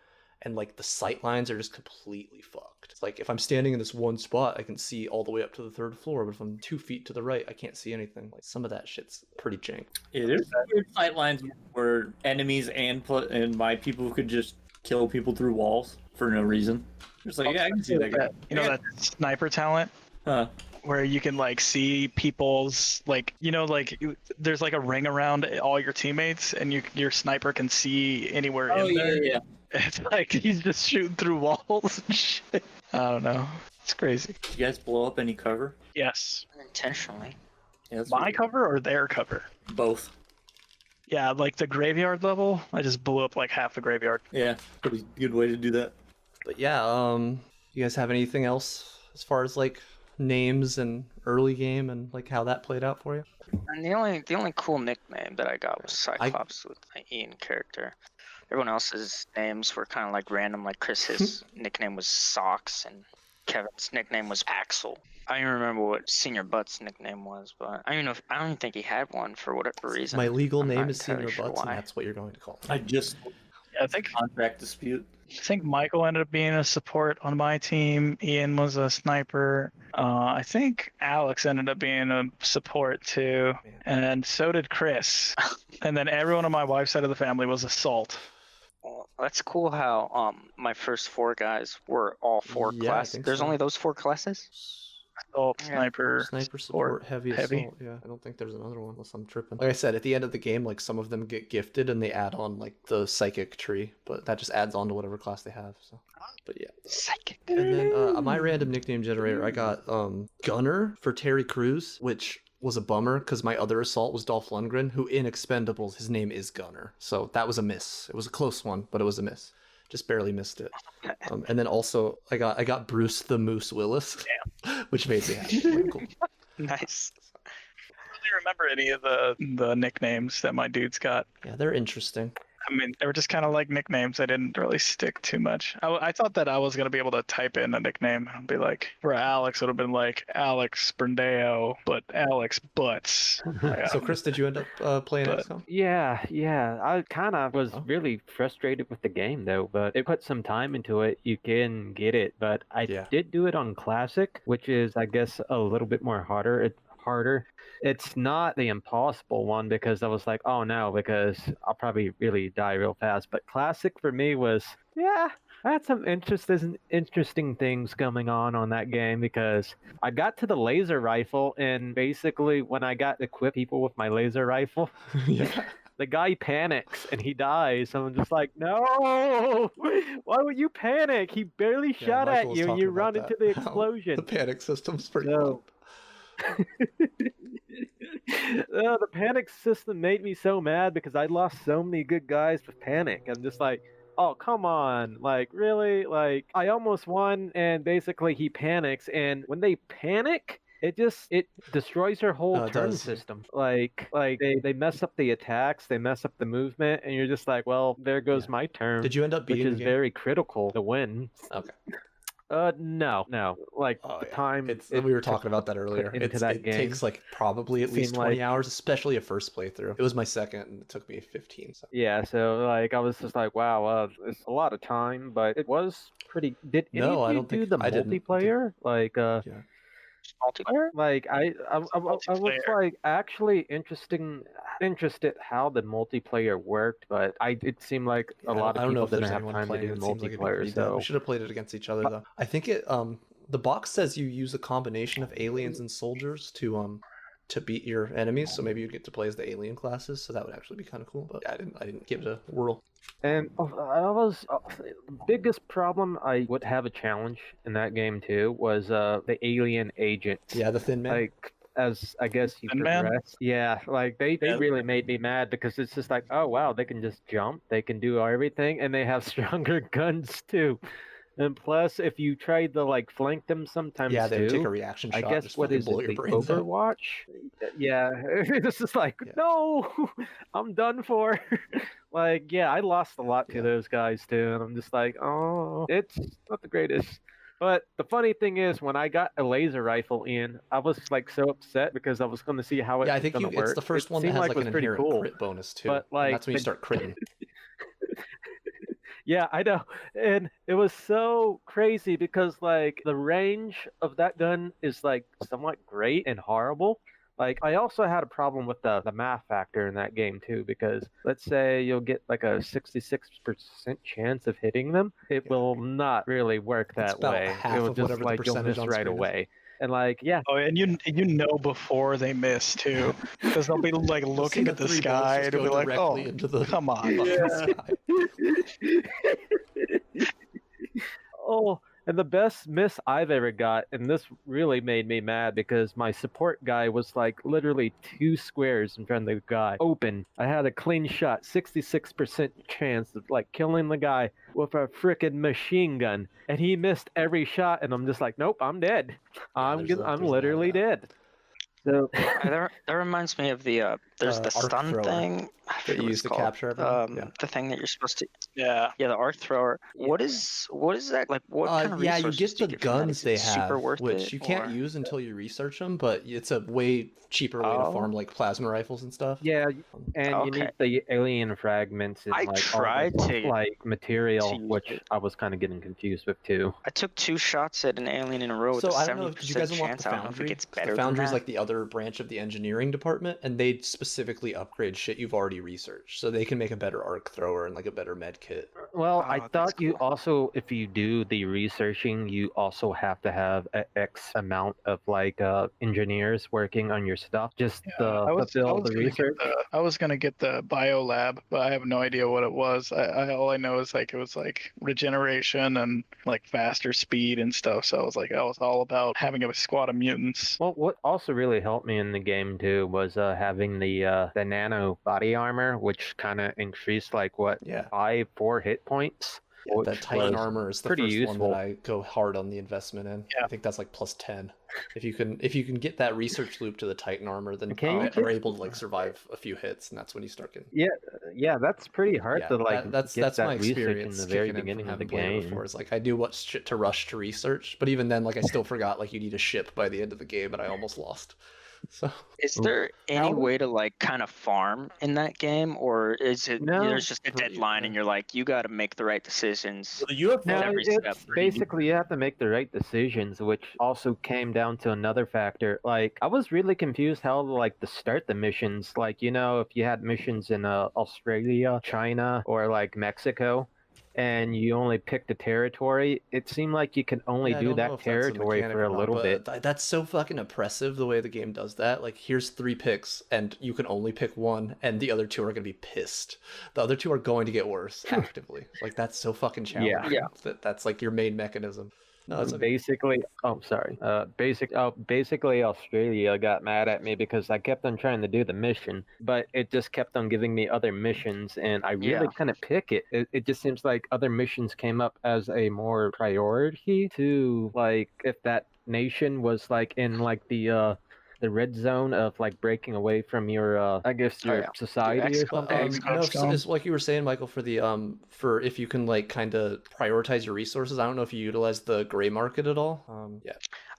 and like the sight lines are just completely fucked. It's like if I'm standing in this one spot, I can see all the way up to the 3rd floor, but if I'm 2 feet to the right, I can't see anything. Like some of that shit's pretty jank. Yeah, there's weird sight lines where enemies and my people could just kill people through walls for no reason. It's like, I can see that. You know that sniper talent? Where you can like see people's like there's like a ring around all your teammates and your sniper can see anywhere in there. Yeah. It's like he's just shooting through walls and shit. I don't know. It's crazy. Did you guys blow up any cover? Yes. Unintentionally. Yeah, My cover or their cover? Both. Yeah, like the graveyard level, I just blew up like half the graveyard. Yeah, pretty good way to do that. But yeah, you guys have anything else as far as like names and early game and like how that played out for you? And the only cool nickname that I got was Cyclops with my Ian character. Everyone else's names were kind of like random. Like Chris, his nickname was Socks, and Kevin's nickname was Axel. I don't even remember what Senior Butt's nickname was, but I don't even think he had one for whatever reason. My legal name is Senior Butts, and that's what you're going to call me. I think contract dispute. I think Michael ended up being a support on my team. Ian was a sniper. I think Alex ended up being a support too, and so did Chris. And then everyone on my wife's side of the family was assault. Well, that's cool how my first 4 guys were all 4 classes. There's only those 4 classes? Assault, sniper, support, heavy assault. Yeah, I don't think there's another one unless I'm tripping. Like I said, at the end of the game, like some of them get gifted and they add on like the psychic tree, but that just adds on to whatever class they have. So, but yeah. Psychic. And then my random nickname generator, I got Gunner for Terry Crews, which was a bummer because my other assault was Dolph Lundgren, who in Expendables his name is Gunner. So that was a miss. It was a close one, but it was a miss. Just barely missed it. And then also I got Bruce the Moose Willis, which made me happy. Cool. Nice. I don't really remember any of the nicknames that my dudes got. Yeah, they're interesting. I mean, they were just kind of like nicknames. They didn't really stick too much. I thought that I was going to be able to type in a nickname and be like, for Alex, it would have been like Alex Brandeo, but Alex Butts. So, Chris, did you end up playing XCOM? Yeah. I kind of was really frustrated with the game, though, but it put some time into it. You can get it, but I did do it on Classic, which is, I guess, a little bit more harder. It's not the impossible one because I was like, oh no, because I'll probably really die real fast. But Classic for me was, I had some interesting things going on that game because I got to the laser rifle, and basically when I got to equip people with my laser rifle, the guy panics and he dies. So I'm just like, no, why would you panic? He barely shot Michael at you and you run into the How explosion. The panic system's pretty cool. The panic system made me so mad because I lost so many good guys with panic. I'm just like, oh, come on. Like, really? Like, I almost won, and basically he panics, and when they panic, it destroys your whole turn system. Like they mess up the attacks, they mess up the movement, and you're just like, well, there goes my turn. Did you end up beating which is the game? very critical to win. Okay. No. Like the time we were talking about that earlier. It takes like probably at least 20 like, hours, especially a first playthrough. It was my second, and it took me 15. So. Yeah, so like I was just like, wow, it's a lot of time, but it was pretty. Did any of you do the multiplayer? Like, multiplayer? Like I was like actually interested how the multiplayer worked, but it seemed like a lot of people didn't have time to do multiplayer. So we should have played it against each other though. I think the box says you use a combination of aliens and soldiers to beat your enemies, so maybe you get to play as the alien classes, so that would actually be kind of cool. But I didn't give it a whirl. And the biggest problem I would have a challenge in that game too was the alien agent. Yeah, the Thin Man. Like, as I guess you progress. Yeah, like they really made me mad because it's just like, oh wow, they can just jump, they can do everything, and they have stronger guns too. And plus, if you try to like flank them sometimes they take a reaction shot. I guess what is it, the Overwatch? Yeah, it's just like, no, I'm done for. Like, yeah, I lost a lot to those guys too, and I'm just like, oh, it's not the greatest. But the funny thing is, when I got a laser rifle in, I was like so upset because I was going to see how it was going to work. It's the first one that has like an inherent crit bonus too. But like, that's when you start critting. Yeah, I know. And it was so crazy because like the range of that gun is like somewhat great and horrible. Like I also had a problem with the math factor in that game too, because let's say you'll get like a 66% chance of hitting them. It will not really work that way. It will just like you'll miss right away. And like, yeah. Oh, and you know before they miss too, because they'll be like looking at the sky and they'll be like, "Oh, come on!" Oh, and the best miss I've ever got, and this really made me mad because my support guy was like literally 2 squares in front of the guy, open. I had a clean shot, 66% chance of like killing the guy with a freaking machine gun, and he missed every shot, and I'm just like, nope, I'm dead. I'm literally dead. So that reminds me of the there's the stun thrower thing that you use to capture everyone. the thing that you're supposed to the arc thrower. What is that like? What kind of resources you get the guns they have, super worth which you can't use until you research them, but it's a way cheaper way to farm like plasma rifles and stuff. Yeah, and you need the alien fragments and like all the like material, which I was kind of getting confused with too. I took 2 shots at an alien in a row with a 70% chance. I don't know if it gets better. The Foundry's like the other other branch of the engineering department, and they specifically upgrade shit you've already researched, so they can make a better arc thrower and like a better med kit. Well, I thought you also, if you do the researching, you also have to have X amount of like engineers working on your stuff. Just fulfill the research. I was gonna get the bio lab, but I have no idea what it was. All I know is like it was like regeneration and like faster speed and stuff. So I was like, I was all about having a squad of mutants. Well, what also really helped me in the game too was having the nano body armor, which kind of increased like 4 hit points. Yeah, that Titan armor is the pretty first useful. one that I go hard on the investment in. Yeah. I think that's like plus 10. If you can get that research loop to the Titan armor, then you you're able to like survive a few hits, and that's when you start getting. Yeah, that's pretty hard to like that's get that my research experience in the very kicking in beginning from of the having played it game. before. It's like I knew what shit to rush to research, but even then, like I still forgot like you need a ship by the end of the game, and I almost lost. So Is there any way to like kind of farm in that game, or is it there's just a deadline and you're like you got to make the right decisions? You have every step. It's basically you have to make the right decisions, which also came down to another factor. Like I was really confused how like to start the missions. Like if you had missions in Australia, China, or like Mexico, and you only picked a territory, it seemed like you could only do that territory for a little bit. That's so fucking oppressive the way the game does that. Like, here's 3 picks, and you can only pick one, and the other 2 are going to be pissed. The other 2 are going to get worse actively. Like, that's so fucking challenging. Yeah. That's like your main mechanism. No, it's basically, basically Australia got mad at me because I kept on trying to do the mission, but it just kept on giving me other missions, and I really couldn't pick it. It just seems like other missions came up as a more priority to like if that nation was like in like the red zone of like breaking away from your society or something. No, it's like you were saying, Michael, for the for if you can like kind of prioritize your resources. I don't know if you utilize the gray market at all.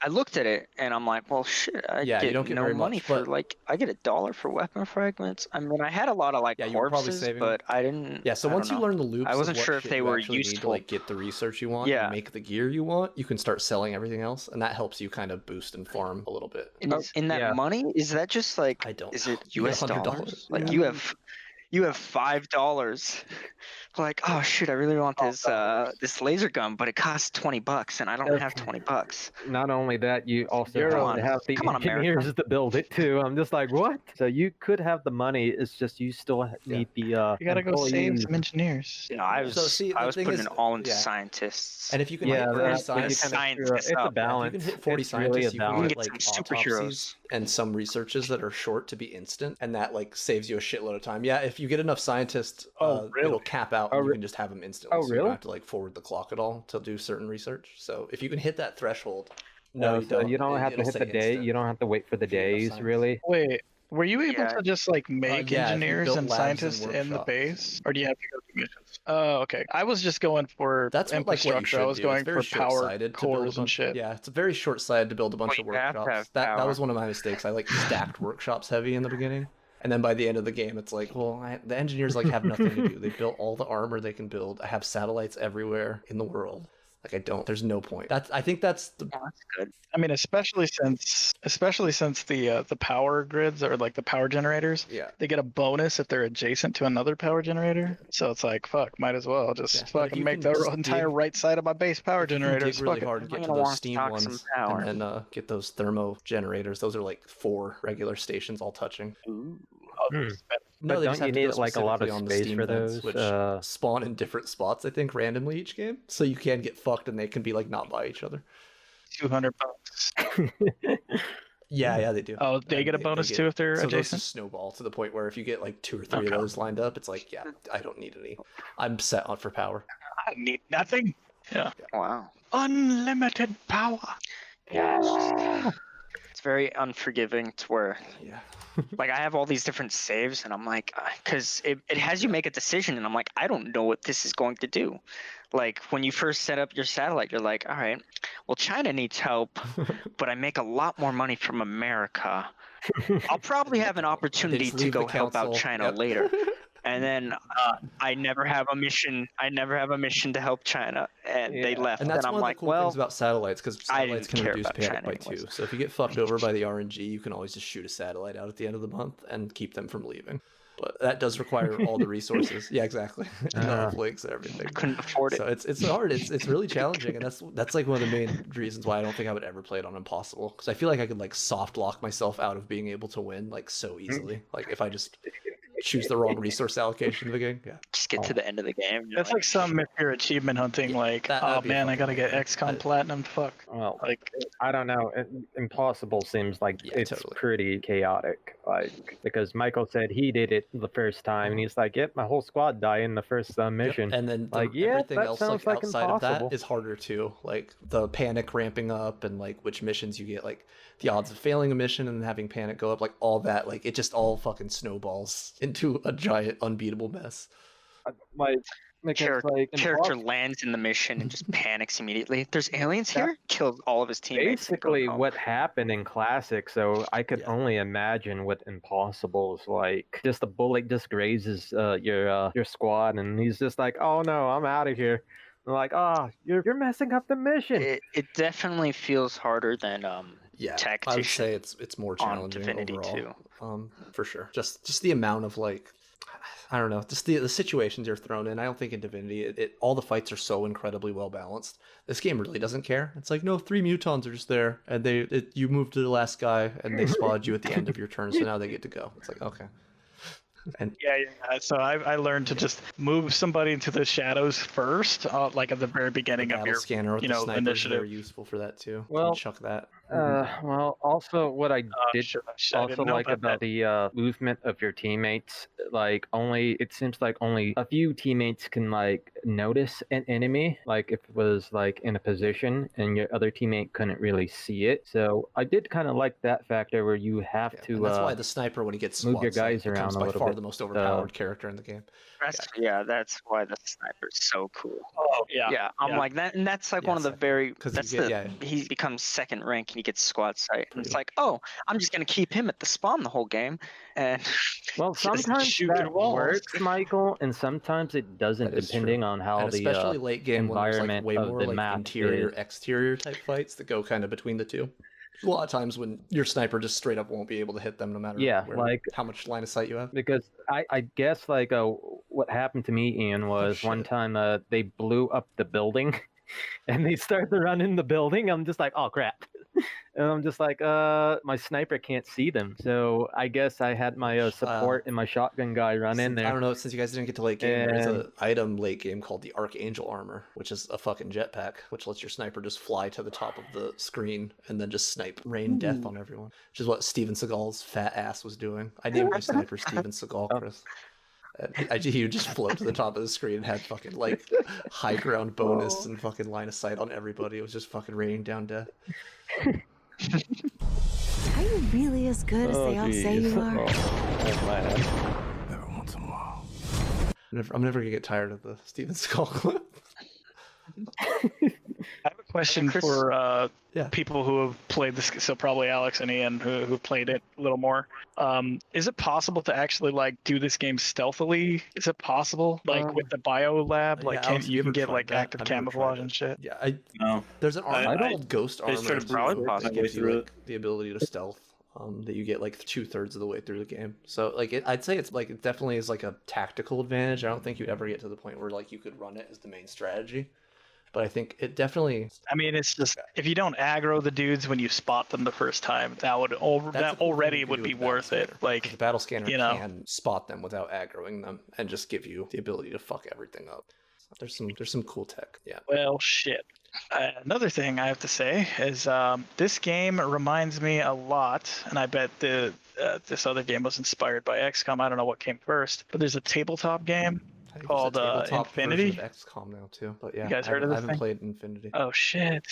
I looked at it and I'm like, well, shit. You don't get no very money much, for but... like I get $1 for weapon fragments. I mean, I had a lot of like you were probably corpses, saving but I didn't. Yeah, so I once don't you know. learn the loops, I wasn't of what sure if shit they you were actually need useful. to like get the research you want, and make the gear you want, you can start selling everything else, and that helps you kind of boost and farm a little bit. In that money, is that just like? I don't. Is it You get US dollars? $100. Like you have $5. Like, oh shoot, I really want this laser gun, but it costs $20, and I don't have $20. Not only that, you also have to have the engineers to build it too. I'm just like, what? So you could have the money. It's just you still need the. You gotta go save some engineers. You know, I was putting it all into scientists. And if you can hit 40 scientists, it's a balance. If you can hit 40 It's scientists, really a you can balance. get like autopsies and some researches that are short to be instant, and that like saves you a shitload of time. Yeah, if you get enough scientists, it'll cap out, and you can just have them instantly. Oh, so you really? don't have to like forward the clock at all to do certain research. So if you can hit that threshold, You don't have to hit the day. You don't have to wait for the days, really. Wait, were you able to just like make engineers built and labs and scientists in the workshops. base, or do you have to go through missions? Oh, okay. I was just going for That's like what you infrastructure. should I was do. going It's very for power short-sighted to build a cores and bunch. shit. Yeah, it's very short-sighted to build a bunch of you have to workshops. have That power. was one of my mistakes. I like stacked workshops heavy in the beginning, and then by the end of the game, it's like, well, the engineers like have nothing to do. They built all the armor they can build. I have satellites everywhere in the world. Like I don't. There's no point. I think that's the. Oh, that's good. I mean, especially since the power grids or like the power generators, they get a bonus if they're adjacent to another power generator. So it's like, fuck, might as well just but if fucking you make can the just entire dig- right side of my base power You can generators. dig really Fuck it. hard to get I'm to gonna those want steam stock some ones, power. and then get those thermo generators. Those are like 4 regular stations all touching. But they don't just have you to go need like a lot of specifically on the space steam for vents, those? which spawn in different spots, I think, randomly each game. So you can get fucked, and they can be like not by each other. $200. Yeah, they do. Oh, they get a bonus too if they're so those adjacent? just snowball to the point where if you get like 2 or 3 of those lined up, it's like, yeah, I don't need any. I'm set on for power. I need nothing. Yeah. Wow. Unlimited power. Yeah. It's very unforgiving to where Yeah. like I have all these different saves and I'm like, because it has you make a decision and I'm like, I don't know what this is going to do. Like when you first set up your satellite, you're like, all right, well, China needs help, but I make a lot more money from America. I'll probably have an opportunity to leave go the help out council. China Yep. later. and then I never have a mission. I never have a mission to help China, and they left. And that's I'm one of like, the cool things about satellites, because I satellites didn't can care reduce about panic China by anyways. 2. So if you get fucked over by the RNG, you can always just shoot a satellite out at the end of the month and keep them from leaving. But that does require all the resources. Yeah, exactly. And the links and everything. I couldn't afford it. So it's hard. It's really challenging, and that's like one of the main reasons why I don't think I would ever play it on Impossible, because I feel like I could like soft lock myself out of being able to win like so easily. Like if I just choose the wrong resource allocation in the game. Yeah. Just get to the end of the game. That's like some if you're achievement hunting, like, oh man, I gotta get XCOM Platinum. Fuck. Well, Like, I don't know. Impossible seems like it's totally. pretty chaotic. Like because Michael said he did it the first time, and he's like, "Yep, my whole squad died in the first mission." And then like, yeah, everything that else sounds like like outside impossible. of that is harder too. Like the panic ramping up and like which missions you get, like the odds of failing a mission and then having panic go up, like all that, like it just all fucking snowballs into a giant unbeatable mess. Character lands in the mission and just panics immediately. There's aliens here. Kills all of his teammates. Basically, what happened in Classic. So I could only imagine what Impossible is like. Just a bullet just grazes your squad, and he's just like, "Oh no, I'm out of here." I'm like, "Oh, you're messing up the mission." It definitely feels harder than I would say it's more challenging Divinity overall. For sure. Just the amount of like, I don't know, just the situations you're thrown in. I don't think in Divinity, all the fights are so incredibly well balanced. This game really doesn't care. It's like, no, 3 mutons are just there, and you move to the last guy, and they spawed you at the end of your turn, so now they get to go. It's like, okay. And so I learned to just move somebody into the shadows first, like at the very beginning of your scanner with the snipers, initiative. very useful for that too. Well, chuck that. Well, also what I did I also didn't know like about the movement of your teammates, like it seems like only a few teammates can like notice an enemy, like if it was like in a position and your other teammate couldn't really see it. So I did kind of like that factor where you have to. And that's why the sniper, when he gets move your squad guys sight, around becomes a by little far bit. the most overpowered character in the game. That's why the sniper's so cool. Oh yeah. Yeah, I'm like that, and that's like one of the very. That's he becomes second rank and he gets squad sight. And it's like, oh, I'm just gonna keep him at the spawn the whole game, and well, sometimes that works, Michael, and sometimes it doesn't, depending on how and the especially late game environment when there's like way of more the like map interior is. exterior type fights that go kind of between the two. A lot of times when your sniper just straight up won't be able to hit them no matter how much line of sight you have. Because I guess like what happened to me, Ian, was one time they blew up the building and they started to run in the building. I'm just like, oh crap. And I'm just like, my sniper can't see them. So I guess I had my support and my shotgun guy run in there. I don't know, since you guys didn't get to late game, there's an item late game called the Archangel Armor, which is a fucking jetpack, which lets your sniper just fly to the top of the screen and then just rain death on everyone, which is what Steven Seagal's fat ass was doing. I named my sniper Steven Seagal, Chris. He would just float to the top of the screen and had fucking like high ground bonus and fucking line of sight on everybody. It was just fucking raining down death. Are you really as good as they all say you are? Every once in a while. I'm never gonna get tired of the Steven Seagal clip. I have a question for people who have played this, so probably Alex and Ian who played it a little more. Is it possible to actually like do this game stealthily? Is it possible, like with the bio lab, like you can get like active camouflage and shit? Yeah, No. There's an armor called Ghost Armor started that gives you like the ability to stealth. That you get like 2/3 of the way through the game. So like I'd say it's like it definitely is like a tactical advantage. I don't think you'd ever get to the point where like you could run it as the main strategy. But I think it definitely. I mean, it's just if you don't aggro the dudes when you spot them the first time, that would already would be worth it. Like the battle scanner can spot them without aggroing them and just give you the ability to fuck everything up. There's some cool tech. Yeah. Well, shit. Another thing I have to say is this game reminds me a lot, and I bet this other game was inspired by XCOM. I don't know what came first, but there's a tabletop game called Infinity. XCOM now too, but yeah, you guys heard of this I haven't thing? played Infinity. Oh shit!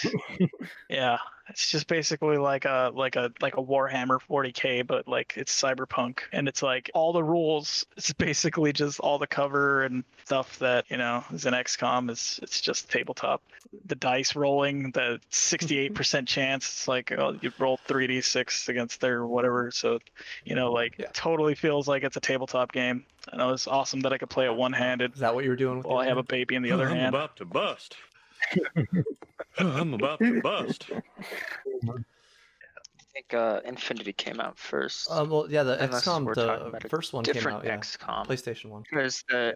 Yeah, It's just basically like a Warhammer 40K, but like it's cyberpunk, and it's like all the rules. It's basically just all the cover and stuff that is in XCOM. It's just tabletop. The dice rolling, the 68% chance. It's like you roll 3d6 against their whatever. So totally feels like it's a tabletop game. And it was awesome that I could play it one-handed. Is that what you were doing? While I have a baby in the other hand. I'm about to bust. I'm about to bust. I think Infinity came out first. Well, yeah, the Unless XCOM, we're talking the about a first one came different out, yeah, XCOM. PlayStation 1. There's the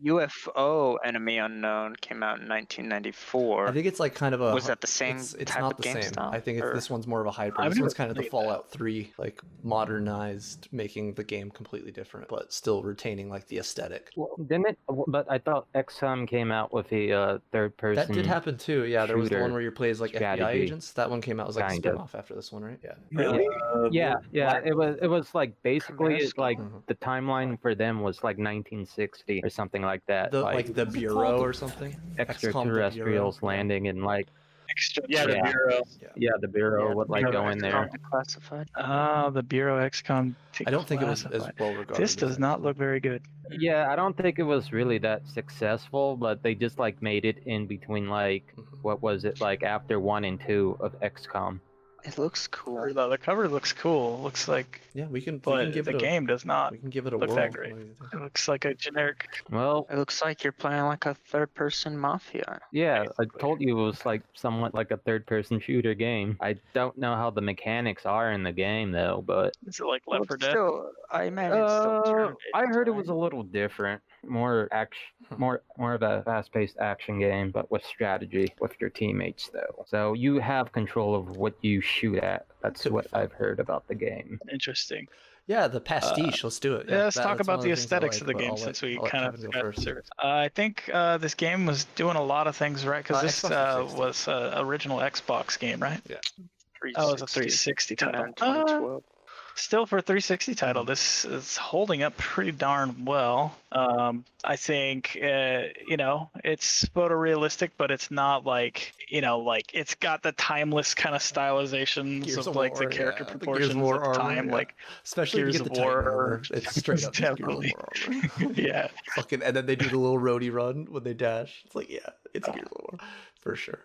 UFO Enemy Unknown came out in 1994. I think it's like kind of a. Was that the same It's type not of the game same. style, I think this one's more of a hybrid. I've This never one's kind of the played Fallout 3, like modernized, making the game completely different, but still retaining like the aesthetic. Well, didn't it? But I thought XCOM came out with a third person. That did happen too. Yeah, there was the one where you play as like FBI strategy. agents. That one came out as like a Kind of. spin-off after this one, right? Yeah. Really? Yeah. It was like basically Commercial. like the timeline for them was like 1960 or something like that. Like the Bureau or something. XCOM the Extraterrestrials Bureau. landing in like Yeah, the Yeah. Bureau. the Bureau would like go in there. Classified. The Bureau XCOM. I don't think it was as Declassified. well regarded. This as does that. not look very good. Yeah, I don't think it was really that successful, but they just like made it in between like what was it like after 1 and 2 of XCOM. It looks cool. The cover looks cool. Looks like, Yeah, we can but give the it game does not We can give it a look whirl. that great. What do you think? It looks like a generic. Well, It looks like you're playing like a third-person mafia. yeah, I told you it was like somewhat like a third-person shooter game. I don't know how the mechanics are in the game though, but Is it like Well, Left 4 it's Dead? still, I imagine it's still turn-based, I heard it right? was a little different, more action, more of a fast-paced action game, but with strategy with your teammates though. So you have control of what you shoot at. That's Could be what fun. I've heard about the game. Interesting. Yeah, the pastiche. Let's do it. Yeah, let's that- talk that's one about the things I aesthetics like, of the but game I'll let- since we I'll let kind Kevin of go got first. service. I think this game was doing a lot of things right because this Xbox 360. was original Xbox game, right? Yeah. Oh, it was a 360 title. 2012. Still for a 360 title, this is holding up pretty darn well. I think it's photorealistic, but it's not like like it's got the timeless kind of stylizations Gears of of like War, the character yeah, the Gears of proportions War at the armor, time, yeah. like Especially if Gears you get the of Titan War. armor. It's straight up Gears of Definitely. War armor. Yeah. Fucking, and then they do the little roadie run when they dash. It's like, yeah, it's Gears of War for sure.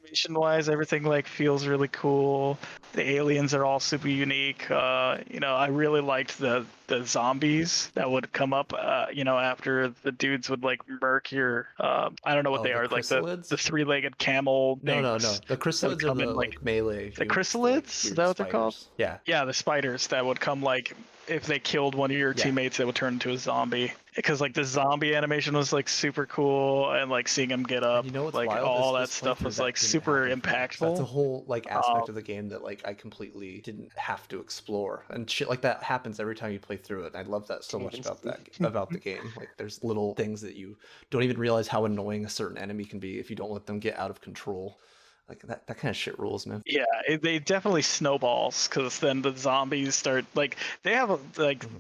Animation-wise, everything like feels really cool. The aliens are all super unique. I really liked the zombies that would come up. After the dudes would like murk your. I don't know what they the are, like chrysalids? the three-legged camel. No. things The chrysalids are come the in, like melee. the units, chrysalids? like, Is that what they're called? spiders. Yeah. Yeah, the spiders that would come like if they killed one of your Yeah. teammates, they would turn into a zombie. Because like the zombie animation was like super cool, and like seeing them get up, You know what's like wild? all This- that this stuff playthrough was that like didn't super happen. impactful. That's a whole like aspect of the game that like I completely didn't have to explore, and shit like that happens every time you play through it. And I love that so much about the game. Like there's little things that you don't even realize how annoying a certain enemy can be if you don't let them get out of control. Like that kind of shit rules, man. Yeah, they definitely snowballs because then the zombies start like they have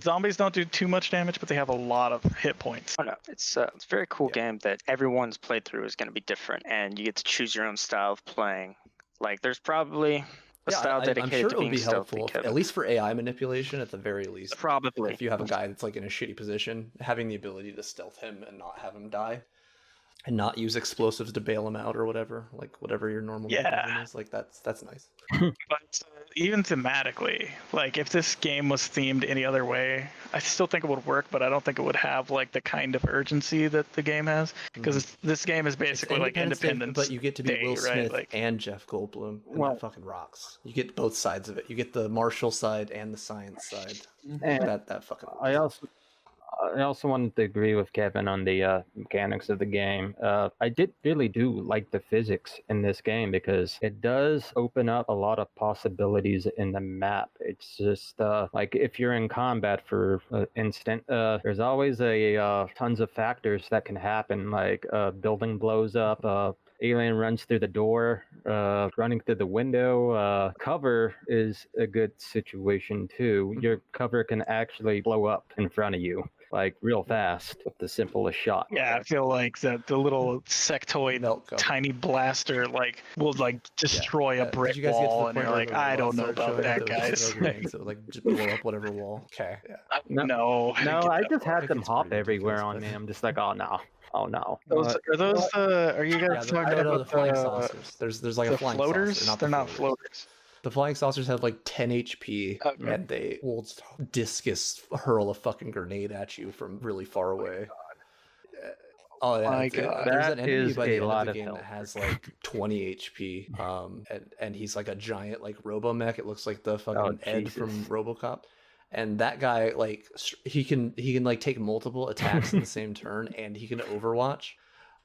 zombies don't do too much damage, but they have a lot of hit points. Oh, no, it's a very cool game that everyone's playthrough is going to be different, and you get to choose your own style of playing. Like, there's probably a style I'm dedicated sure to it would being be stealthy, helpful, Kevin. at least for AI manipulation, at the very least. Probably. If you have a guy that's like in a shitty position, having the ability to stealth him and not have him die, and not use explosives to bail him out or whatever, like whatever your normal mechanism is, like that's nice. But even thematically, like if this game was themed any other way, I still think it would work, but I don't think it would have like the kind of urgency that the game has, because this game is basically like Independence Day, but you get to be Day, Will right? Smith Like, and Jeff Goldblum, and Well- that fucking rocks. You get both sides of it. You get the martial side and the science side. And That fucking. I also wanted to agree with Kevin on the mechanics of the game. I really do like the physics in this game because it does open up a lot of possibilities in the map. It's just like if you're in combat, for instance, there's always tons of factors that can happen, like building blows up, alien runs through the door, running through the window. Cover is a good situation too. Your cover can actually blow up in front of you, like real fast with the simplest shot. Yeah, I feel like the little sectoid tiny blaster like will like destroy a brick Did you guys get to the wall, point and you're where like, the I robots don't know started about showing up that, that was guys. snow grenades that would like just blow up whatever wall? Okay. Yeah. No, I didn't get I that just far. had them it's hop pretty everywhere ridiculous, on but- me. I'm just like, oh no. Oh no. Are those the? Are you Yeah, guys talking no, about the flying saucers. There's like the a flying floaters? saucer, not They're the not floaters. floaters. The flying saucers have like 10 HP, Okay. and they will discus hurl a fucking grenade at you from really far away. Oh yeah, My God. there's an That enemy is by the a end of lot the of game health. that has like 20 HP, and he's like a giant like Robomech. It looks like the fucking Ed from Jesus. RoboCop, and that guy like he can like take multiple attacks in the same turn, and he can Overwatch.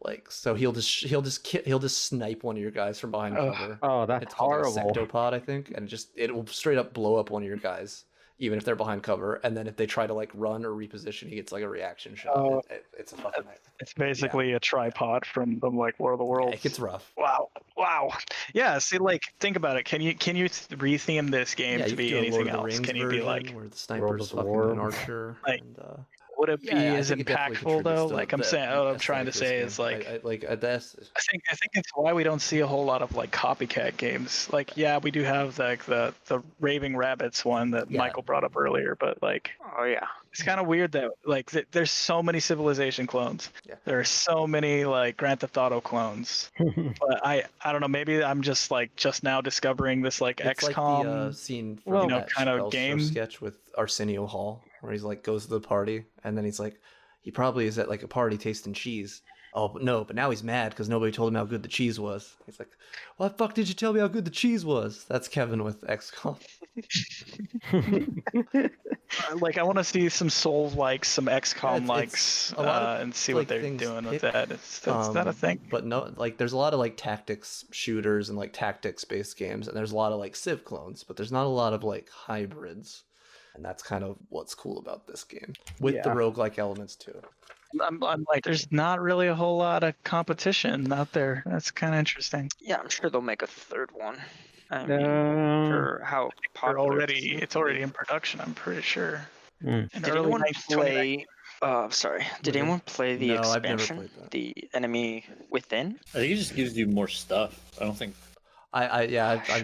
Like so, he'll just snipe one of your guys from behind cover. Oh, that's It's called horrible. a sectopod, I think, and it will straight up blow up one of your guys, even if they're behind cover. And then if they try to like run or reposition, he gets like a reaction shot. It's a fucking nightmare. It's basically a tripod from like War of the Worlds. It gets rough. Wow. Yeah. See, like, think about it. Can you retheme this game Yeah, to you be could do a Lord anything of the else? Rings Can you be version like, where the sniper's of fucking War. an archer? Like, and, would it be yeah, I as think it definitely impactful though? contributes to Like I'm the saying, what I'm trying to aesthetic of say this is game. like, at this. I think it's why we don't see a whole lot of like copycat games. Like, yeah, we do have like the Raving Rabbits one that Yeah. Michael brought up earlier, but like, Oh yeah. it's kind of weird that like there's so many Civilization clones. Yeah. There are so many like Grand Theft Auto clones. But I don't know. Maybe I'm just now discovering this like It's XCOM. like the scene from well, that kind of Chappelle Show game. sketch with Arsenio Hall, where he's like goes to the party, and then he's like, he probably is at like a party tasting cheese. Oh, but no, but now he's mad because nobody told him how good the cheese was. He's like, why the fuck did you tell me how good the cheese was? That's Kevin with XCOM. Like I want to see some Souls likes, some XCOM it's likes, a lot of, and see like, what they're things doing with hit, that. Is that a thing? But no, like there's a lot of like tactics shooters and like tactics based games, and there's a lot of like Civ clones, but there's not a lot of like hybrids. And that's kind of what's cool about this game, with the roguelike elements too. I'm like, there's not really a whole lot of competition out there. That's kind of interesting. Yeah, I'm sure they'll make a third one. I mean, Um, for how popular It's already in production. I'm pretty sure. Mm. In Did early anyone 1929. play? Sorry. Did anyone play the No, I've never expansion, played that. the Enemy Within? I think it just gives you more stuff. I don't think. I've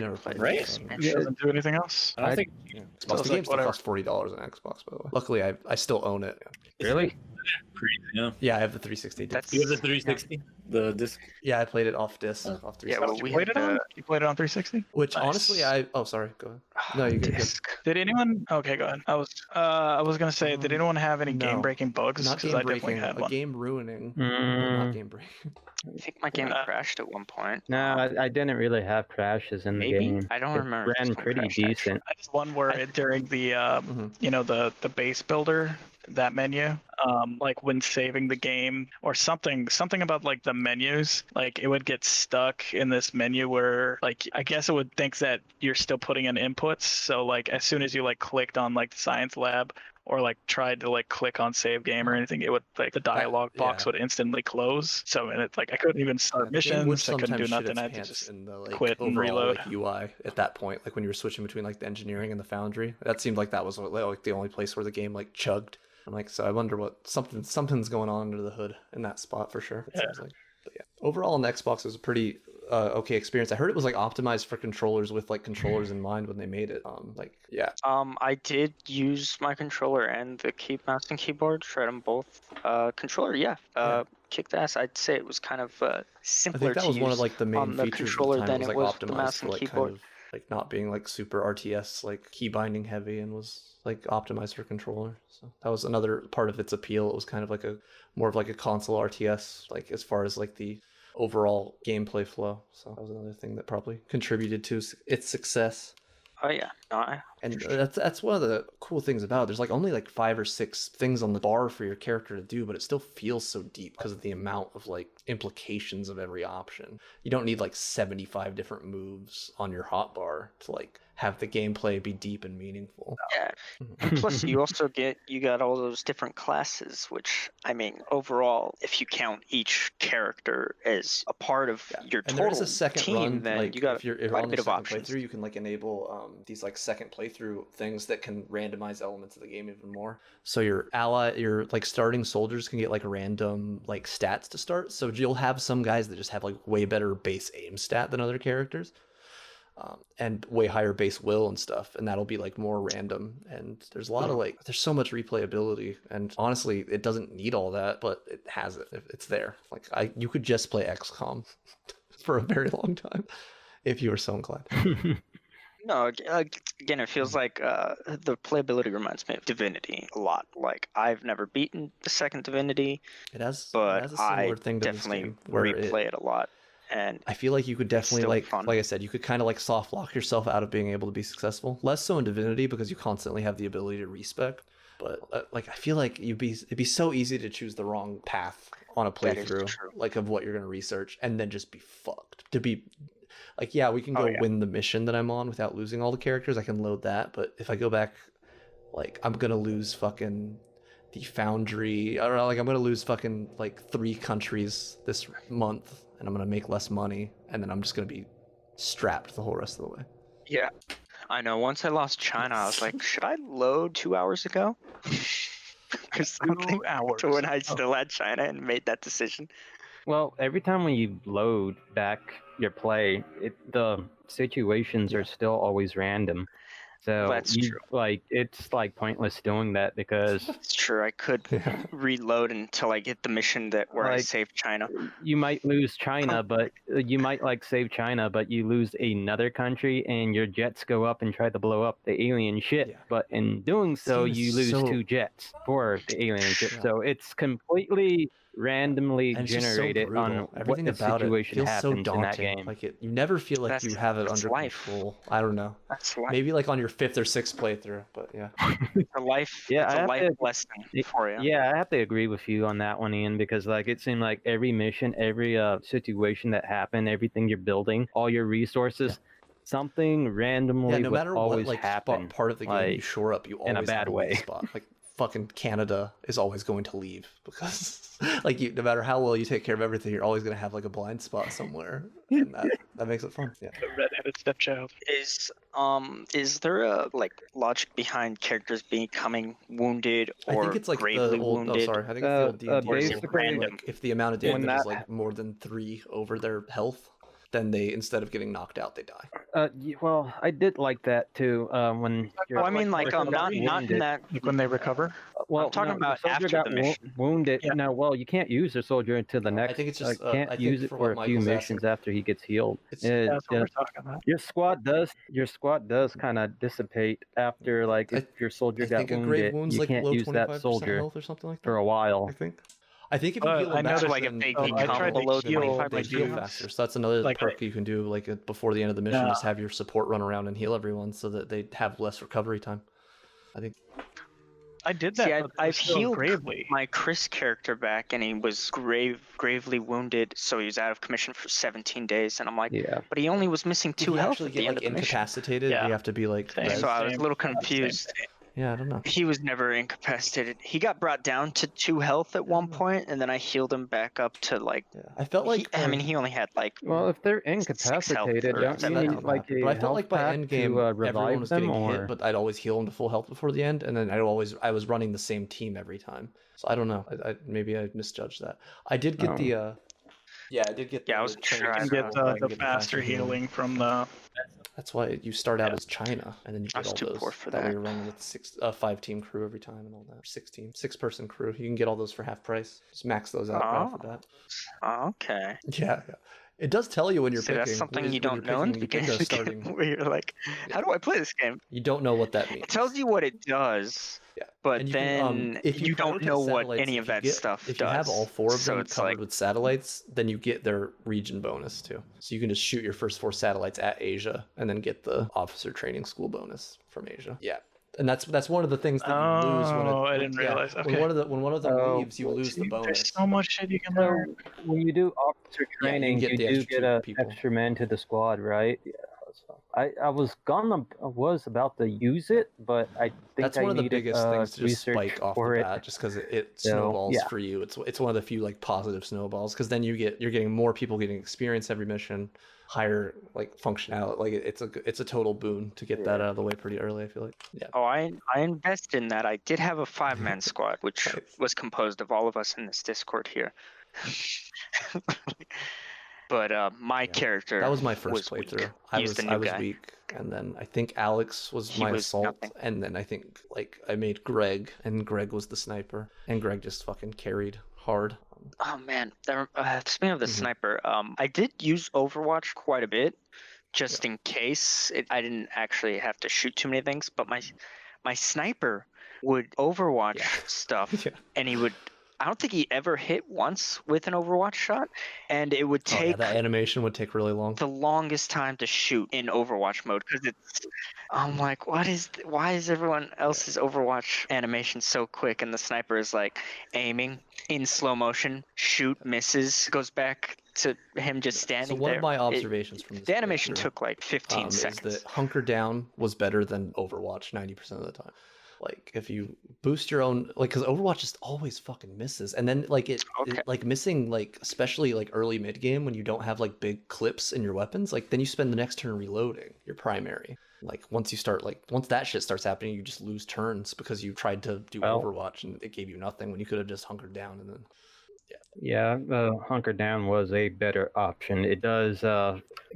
never played Right? it. It doesn't do anything else. I don't think. Yeah. It's The like game still whatever. costs $40 on Xbox, by the way. Luckily, I still own it. Really? Yeah. Yeah, I have the 360 disc. That's You have the 360, the disc. Yeah, I played it off disc, off 360. yeah. Well, You we played had it on? the You played it on 360? Which Nice. honestly, oh sorry, go ahead. No, you get good. disc. Did anyone? Okay, go ahead. I was gonna say, did anyone have any no. game-breaking bugs? Not Because game I definitely breaking, had a one. game ruining, but Mm. not game breaking. I think my game crashed at one point. No, I didn't really have crashes in the Maybe? game. I don't It remember if this ran one pretty crashed, actually. decent. I just one where during the the base builder, that menu, like when saving the game or something about like the menus, like it would get stuck in this menu where like I guess it would think that you're still putting in inputs. So like as soon as you like clicked on like the science lab or like tried to like click on save game or anything, it would like the dialogue box would instantly close. So and it's like I couldn't even start The game would missions. I couldn't do sometimes shit nothing. I its had to pants just in the like quit and overall reload. like UI at that point, like when you were switching between like the engineering and the foundry. That seemed like that was like the only place where the game like chugged. I'm like, so I wonder what something's going on under the hood in that spot for sure. It seems like. But yeah, overall on the Xbox it was a pretty okay experience. I heard it was like optimized for controllers with like controllers in mind when they made it. I did use my controller and the mouse and keyboard. Tried them both. Controller, kicked ass. I'd say it was kind of I simpler think that to was use one of like the main on the features controller of the time. than It it was was like the optimized mouse for and like keyboard. kind of like not being like super RTS like key binding heavy, and was like optimized for controller. So that was another part of its appeal. It was kind of like more of like a console RTS, like as far as like the overall gameplay flow. So that was another thing that probably contributed to its success. Oh yeah. And that's one of the cool things about it. There's like only like 5 or 6 things on the bar for your character to do, but it still feels so deep because of the amount of like implications of every option. You don't need like 75 different moves on your hotbar to like have the gameplay be deep and meaningful. Yeah. And plus you also you got all those different classes, which I mean overall, if you count each character as a part of your And total there is a second team, run, then like you got if you're quite a on bit the of second options. playthrough, you can like enable these like second playthrough things that can randomize elements of the game even more. So your like starting soldiers can get like random like stats to start. So you'll have some guys that just have like way better base aim stat than other characters. And way higher base will and stuff, and that'll be like more random. And there's a lot of like, there's so much replayability, and honestly, it doesn't need all that, but it has it. It's there. Like you could just play XCOM for a very long time if you were so inclined. No, again, it feels like the playability reminds me of Divinity a lot. Like I've never beaten the second Divinity, it has but a similar I thing to definitely this game, where replay it a lot. And I feel like you could definitely still like I said, you could kind of like soft lock yourself out of being able to be successful. Less so in Divinity because you constantly have the ability to respec. But like I feel like it'd be so easy to choose the wrong path on a playthrough, like of what you're gonna research, and then just be fucked. To be like, yeah, we can go win the mission that I'm on without losing all the characters. I can load that, but if I go back, like I'm gonna lose fucking the Foundry. I don't know, like I'm gonna lose fucking like 3 countries this month. And I'm going to make less money, and then I'm just going to be strapped the whole rest of the way. Yeah, I know. Once I lost China, I was like, should I load 2 hours ago? Or something. 2 hours. To when I still had China and made that decision. Well, every time when you load back your play, the situations are still always random. So That's true. Like it's like pointless doing that because it's true. I could reload until I get the mission where I save China. You might lose China, but you might like save China, but you lose another country, and your jets go up and try to blow up the alien ship. Yeah. But in doing so, you lose 2 jets for the alien ship. Yeah. So it's completely randomly generated on everything what the about situation it feels happens so in that game. Like you never feel like you have it under control. I don't know. That's life. Maybe like on your 5th or 6th playthrough, but yeah. It's a life lesson for you. Yeah, I have to agree with you on that one, Ian, because like it seemed like every mission, every situation that happened, everything you're building, all your resources, something randomly no matter would always what, like, happen. Part of the game you shore up, you always in a bad way. Spot. Like fucking Canada is always going to leave because like no matter how well you take care of everything, you're always going to have like a blind spot somewhere, and that makes it fun. Yeah. The redheaded stepchild. Is there a like logic behind characters becoming wounded or I think it's like gravely the old, wounded? I think it's the old D&D. Random. Like, if the amount of damage is like more than 3 over their health, then they, instead of getting knocked out, they die. Well, I did like that too. When well, I mean, like not in that when they recover. Well, I'm talking about after the mission. Wounded. Yeah. No, well, you can't use the soldier until the next. I think it's just can't use it for a few missions after he gets healed. That's what we're talking about. Your squad does kind of dissipate after like if your soldier got wounded, you can't use that soldier or something like that. for a while. I think if you heal them back, like if they become below 25, they heal faster. So that's another perk you can do, like before the end of the mission, just have your support run around and heal everyone, so that they have less recovery time. I think. I did that. See, I've healed gravely my Chris character back, and he was gravely wounded, so he was out of commission for 17 days. And I'm like, but he only was missing 2 health at the end of the mission. Incapacitated. You have to be like. So I was a little confused. Yeah, I don't know. He was never incapacitated. He got brought down to 2 health at one point, and then I healed him back up to like. Yeah. I felt like. He only had like. Well, if they're incapacitated, don't you need like a I felt like by end game, to everyone revive was them, getting or... hit, but I'd always heal them to full health before the end, and then I was running the same team every time. So I don't know. Maybe I misjudged that. I did get the. Yeah, I did get. Yeah, I was sure I get the faster healing from the. That's why you start out as China, and then you get all those. Poor for that way you're running with 5-team crew every time and all that. 6-person crew. You can get all those for half price. Just max those out right off the bat. Okay. Yeah. It does tell you when you're So picking. that's something when you you're don't know in the picking, beginning you of pick the a game, starting. where you're like, how do I play this game? You don't know what that means. It tells you what it does, Yeah. but And you then can, if you don't prioritize know what satellites, any of that stuff if you have all does. 4 of So them it's covered like, with satellites, then you get their region bonus too. So you can just shoot your first 4 satellites at Asia and then get the officer training school bonus from Asia. Yeah. And that's one of the things that you lose when I didn't realize. Okay. when one of them leaves, you lose the bonus. There's so much shit you can learn. When you do officer Yeah, you training, get the you do extra get an people. extra man to the squad, right? Yeah. So I was about to use it, but I think That's I one of the needed biggest things to just research spike off for the it. bat, just because it So, snowballs yeah. for you. It's one of the few like positive snowballs, because then you're getting more people getting experience every mission, higher like functionality. Like it's a total boon to get that out of the way pretty early, I feel like. Yeah. oh, I invest in that. I did have a 5-man squad, which was composed of all of us in this Discord here. But my character, That was my first weak. playthrough. He was the new I was guy. weak, and then I think Alex was He my was assault, nothing. and then I think like I made Greg, and Greg was the sniper, and Greg just fucking carried hard. Oh man, speaking of the Mhm. sniper, I did use Overwatch quite a bit, just in case I didn't actually have to shoot too many things. But my sniper would Overwatch stuff, Yeah. and he would. I don't think he ever hit once with an Overwatch shot, and it would Oh, yeah, take that animation would take really long. the longest time to shoot in Overwatch mode, because I'm like, why is everyone else's Overwatch animation so quick, and the sniper is like aiming in slow motion, shoot, misses, goes back to him just standing So one there. of my observations from this The animation playthrough, took like 15 is seconds. that hunker down was better than Overwatch 90% of the time. Like if you boost your own, like, because Overwatch just always fucking misses, and then like it like missing, like especially like early mid game when you don't have like big clips in your weapons, like then you spend the next turn reloading your primary. Like once that shit starts happening, you just lose turns because you tried to do Overwatch and it gave you nothing when you could have just hunkered down and then. Yeah, hunker down was a better option. It does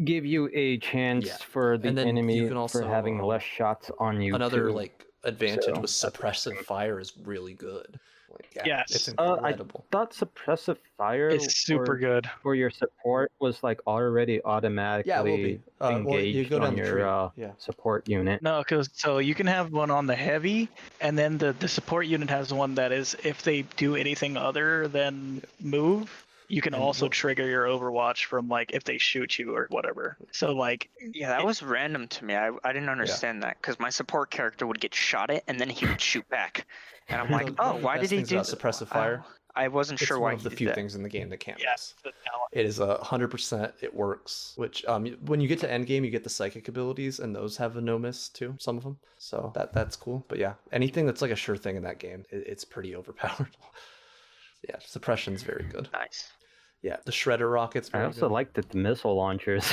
give you a chance for the And then you enemy can also, for having less shots on you. Another too. like advantage So, with suppressive fire is really good. Like, Yes. it's I incredible. thought suppressive fire It's super good. for your support was like already automatically will be. Well, you engaged go down on the your tree. Yeah. support unit. No, because so you can have one on the heavy, and then the support unit has one that is if they do anything other than move, you can also trigger your Overwatch from like if they shoot you or whatever. So like Yeah, that was random to me. I didn't understand that, because my support character would get shot at and then he would shoot back, and I'm like, One oh, of the why best did he things do about that? suppressive fire? I wasn't It's sure one why of he the did few that. things in the game that can't yes, miss. It is 100%. It works. Which when you get to end game, you get the psychic abilities, and those have a no miss too. Some of them, so that's cool. But yeah, anything that's like a sure thing in that game, it's pretty overpowered. Yeah, suppression's very good. Nice. Yeah, the shredder rockets. I Very also good. liked the missile launchers.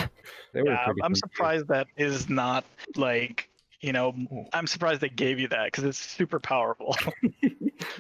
They were yeah, pretty. I'm cool. surprised that is not like I'm surprised they gave you that because it's super powerful. I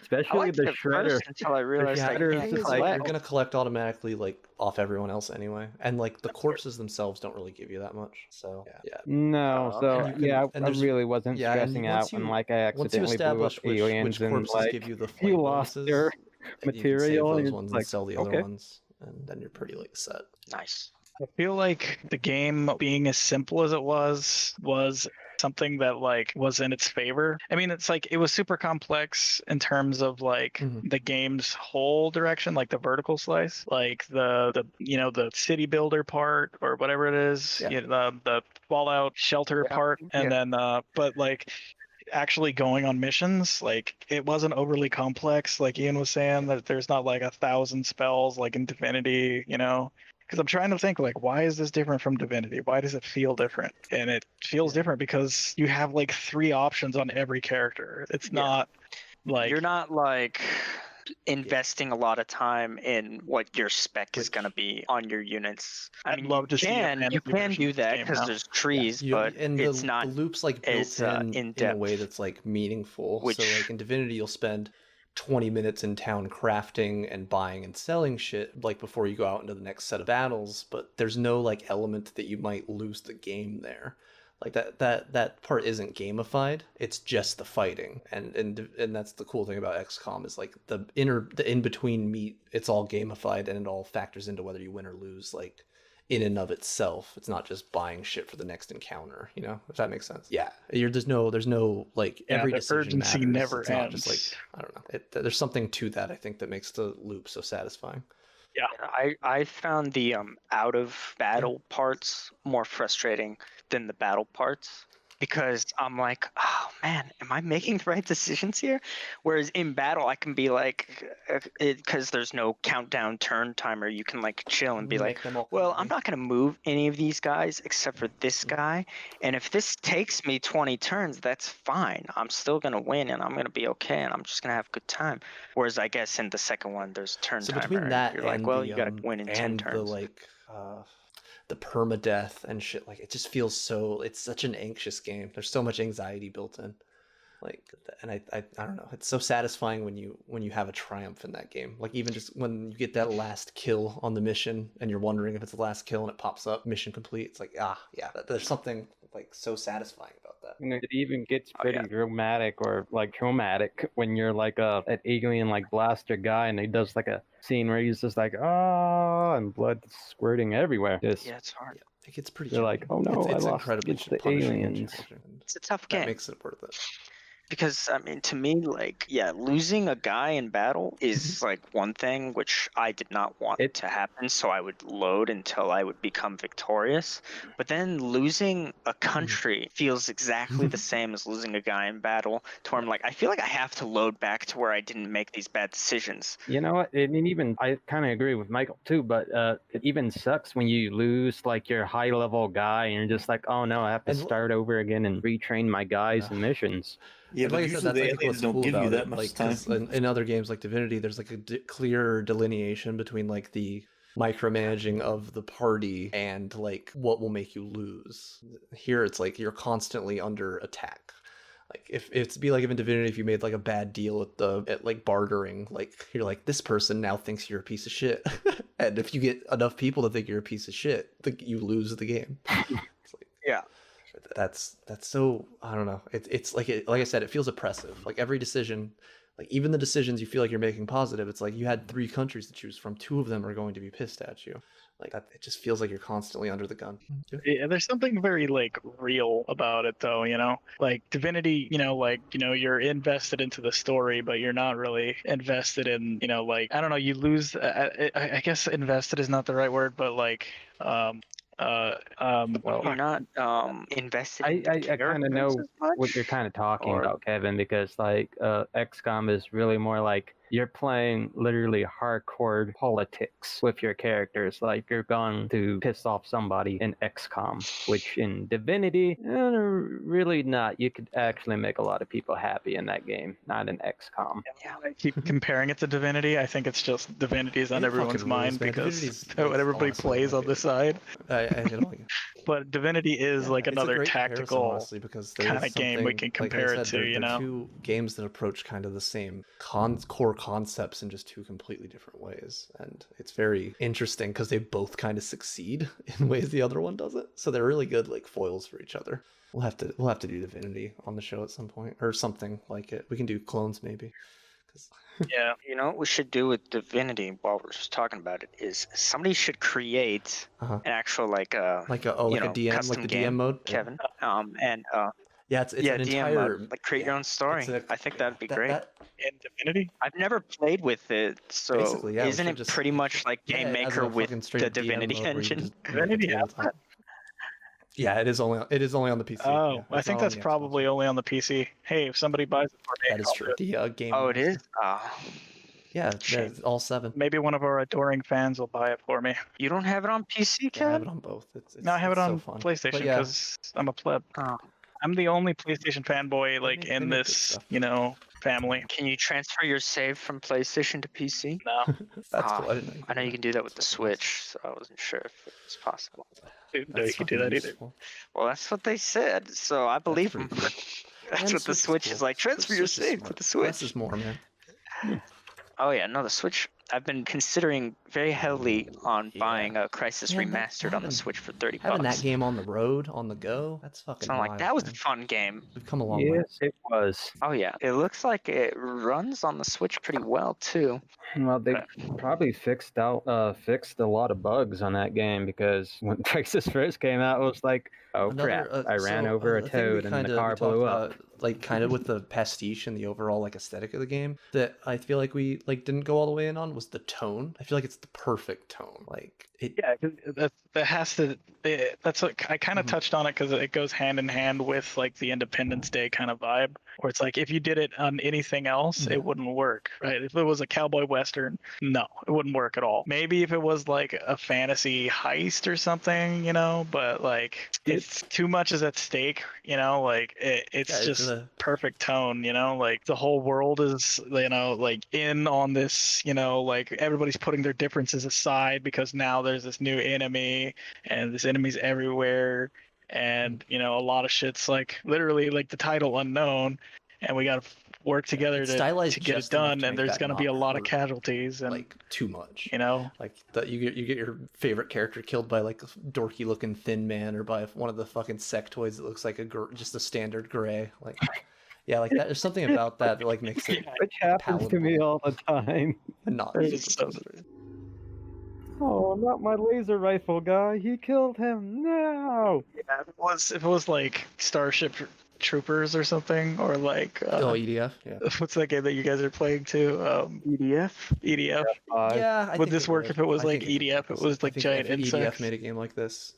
Especially liked the it at shredder. first until I realized shredder I is The can't thing just is, like- like, you're gonna collect automatically like off everyone else anyway, and like the corpses themselves don't really give you that much. So yeah. No, Oh, so And you can- yeah, and I there's- really wasn't yeah, and stressing once out when you- like I Once you accidentally blew up establish aliens which and corpses like give you the you flight lost bonuses, your then material, you can save those and ones it's like, and sell the other okay. ones, and then you're pretty like set. Nice. I feel like the game being as simple as it was something that like was in its favor. I mean, it's like it was super complex in terms of like the game's whole direction, like the vertical slice, like the city builder part or whatever it is, the Fallout shelter part, and then but like actually going on missions, like it wasn't overly complex. Like Ian was saying, that there's not like 1,000 spells like in Divinity, because I'm trying to think like, why is this different from Divinity? Why does it feel different? And it feels different because you have like 3 options on every character. It's not like You're not like investing a lot of time in what your spec is going to be on your units. I'd love to see a fantasy you can version do of this that game because now. there's trees, You- but and it's the, not the loops like as, built in a in-depth. way that's like meaningful. Which- So like in Divinity, you'll spend 20 minutes in town crafting and buying and selling shit like before you go out into the next set of battles, but there's no like element that you might lose the game there. Like that part isn't gamified. It's just the fighting, and that's the cool thing about XCOM is like the in between meat. It's all gamified, and it all factors into whether you win or lose. Like in and of itself. It's not just buying shit for the next encounter, you know, if that makes sense. Yeah, there's no like every the decision urgency matters. never It's ends. not just like, I don't know. There's something to that, I think, that makes the loop so satisfying. Yeah, I found the out of battle parts more frustrating than the battle parts, because I'm like, oh man, am I making the right decisions here? Whereas in battle, I can be like, because there's no countdown turn timer, you can like chill and be like, well, I'm not going to move any of these guys except for this guy. And if this takes me 20 turns, that's fine. I'm still going to win and I'm going to be okay and I'm just going to have a good time. Whereas I guess in the second one, there's turn So timer. between that you're and like, well, the, you got to win in 10 and turns. the like the permadeath and shit, like it just feels so, it's such an anxious game. There's so much anxiety built in, like, and I don't know, it's so satisfying when you have a triumph in that game. Like even just when you get that last kill on the mission and you're wondering if it's the last kill and it pops up mission complete, it's like, there's something like so satisfying about that. And it even gets pretty dramatic or like traumatic when you're like an alien like blaster guy and he does like a scene where he's just like, and blood squirting everywhere. Just, it's hard. Yeah, it gets pretty. You're like, oh no, it's I lost. incredibly It's the punishing and aliens. challenging. It's a tough game. That makes it worth it. Because, I mean, to me, like, losing a guy in battle is, like, one thing which I did not want it to happen, so I would load until I would become victorious. But then losing a country feels exactly the same as losing a guy in battle, to where I'm like, I feel like I have to load back to where I didn't make these bad decisions. You know what? I kind of agree with Michael, too, but it even sucks when you lose, like, your high-level guy, and you're just like, oh, no, I have to start over again and retrain my guys and missions. Yeah, but but like I said, usually that's the I think aliens what's don't cool give you about that it. much Like, time. 'cause in other games like Divinity, there's like a clear delineation between like the micromanaging of the party and like what will make you lose. Here, it's like you're constantly under attack. Like if it's be like if in Divinity, if you made like a bad deal at like bartering, like you're like, this person now thinks you're a piece of shit, and if you get enough people to think you're a piece of shit, you lose the game. It's like, yeah. That's so, I don't know. It's like like I said, it feels oppressive. Like every decision, like even the decisions you feel like you're making positive, it's like you had 3 countries to choose from. 2 of them are going to be pissed at you. Like that, it just feels like you're constantly under the gun. Yeah, there's something very like real about it though, you know, like Divinity, you're invested into the story, but you're not really invested in, like, I don't know, you lose, I guess invested is not the right word, but like, you're not invested in the I kind of know characters as much? what you're kind of talking about, Kevin, because like XCOM is really more like you're playing literally hardcore politics with your characters. Like you're going to piss off somebody in XCOM, which in Divinity, really not. You could actually make a lot of people happy in that game, not in XCOM. Yeah, I keep comparing it to Divinity. I think it's just Divinity is on everyone's mind because that's what everybody plays on the side. But Divinity is like another tactical honestly, because kind of game we can compare it to, they're 2 games that approach kind of the same core concepts in just 2 completely different ways, and it's very interesting because they both kind of succeed in ways the other one doesn't. So they're really good like foils for each other. We'll have to do Divinity on the show at some point, or something like it. We can do clones maybe. Yeah. You know what we should do with Divinity while we're just talking about it is somebody should create an actual like a DM, custom like the game, DM mode, Kevin. It's an DM entire mode. Like create your own story. I think that'd be great. In Divinity? I've never played with it, so Basically, yeah, isn't it pretty much like Game Maker with the Divinity engine? Divinity has that? Yeah, it is only on the PC. Oh, yeah, I think that's probably only on the PC. Hey, if somebody buys it for me, that is true. The game. Oh, it is. Yeah, all 7. Maybe one of our adoring fans will buy it for me. You don't have it on PC, Kevin? I have it on both. No, I have it on so fun. PlayStation because I'm a pleb. Oh. I'm the only PlayStation fanboy like in this, family. Can you transfer your save from PlayStation to PC? No. That's cool. I know you can do that with the Switch, so I wasn't sure if it was possible. No, you can do that either. Well, that's what they said, so I believe them. That's what the Switch is like. Transfer your save to the Switch. Less is more, man. Oh yeah, no, the Switch I've been considering very heavily on buying a Crisis Man, Remastered on the Switch for $30. Having that game on the road, on the go, that's fucking So I'm like, wild, that was a man. fun game. We've come a long way. Yes, it was. Oh yeah, it looks like it runs on the Switch pretty well too. Well, they probably fixed a lot of bugs on that game, because when Crisis first came out, it was like, oh crap, I ran over a toad and the car blew up. Like kind of with the pastiche and the overall like aesthetic of the game, that I feel like we like didn't go all the way in on was the tone. I feel like it's the perfect tone. Like it. Yeah, that has to. That's what I kind of touched on it, because it goes hand in hand with like the Independence Day kind of vibe, where it's like if you did it on anything else, it wouldn't work, right? If it was a cowboy western, no, it wouldn't work at all. Maybe if it was like a fantasy heist or something, but like it's too much is at stake, like it's just perfect tone, like the whole world is, like in on this, like everybody's putting their differences aside because now there's this new enemy and this enemy's everywhere, and a lot of shit's like literally like the title unknown, and we got to work together to get it done, and there's going to be a lot of casualties and like too much, like that you get your favorite character killed by like a dorky looking thin man, or by one of the fucking sectoids that looks like just a standard gray, like yeah, like that. There's something about that like makes it which happens to me all the time. Not oh, not my laser rifle guy, he killed him. No. Yeah, if it was like Starship Troopers or something, or like EDF. Yeah. What's that game that you guys are playing too? EDF. Yeah. Would this work if it was like EDF? It was like giant insects. EDF made a game like this.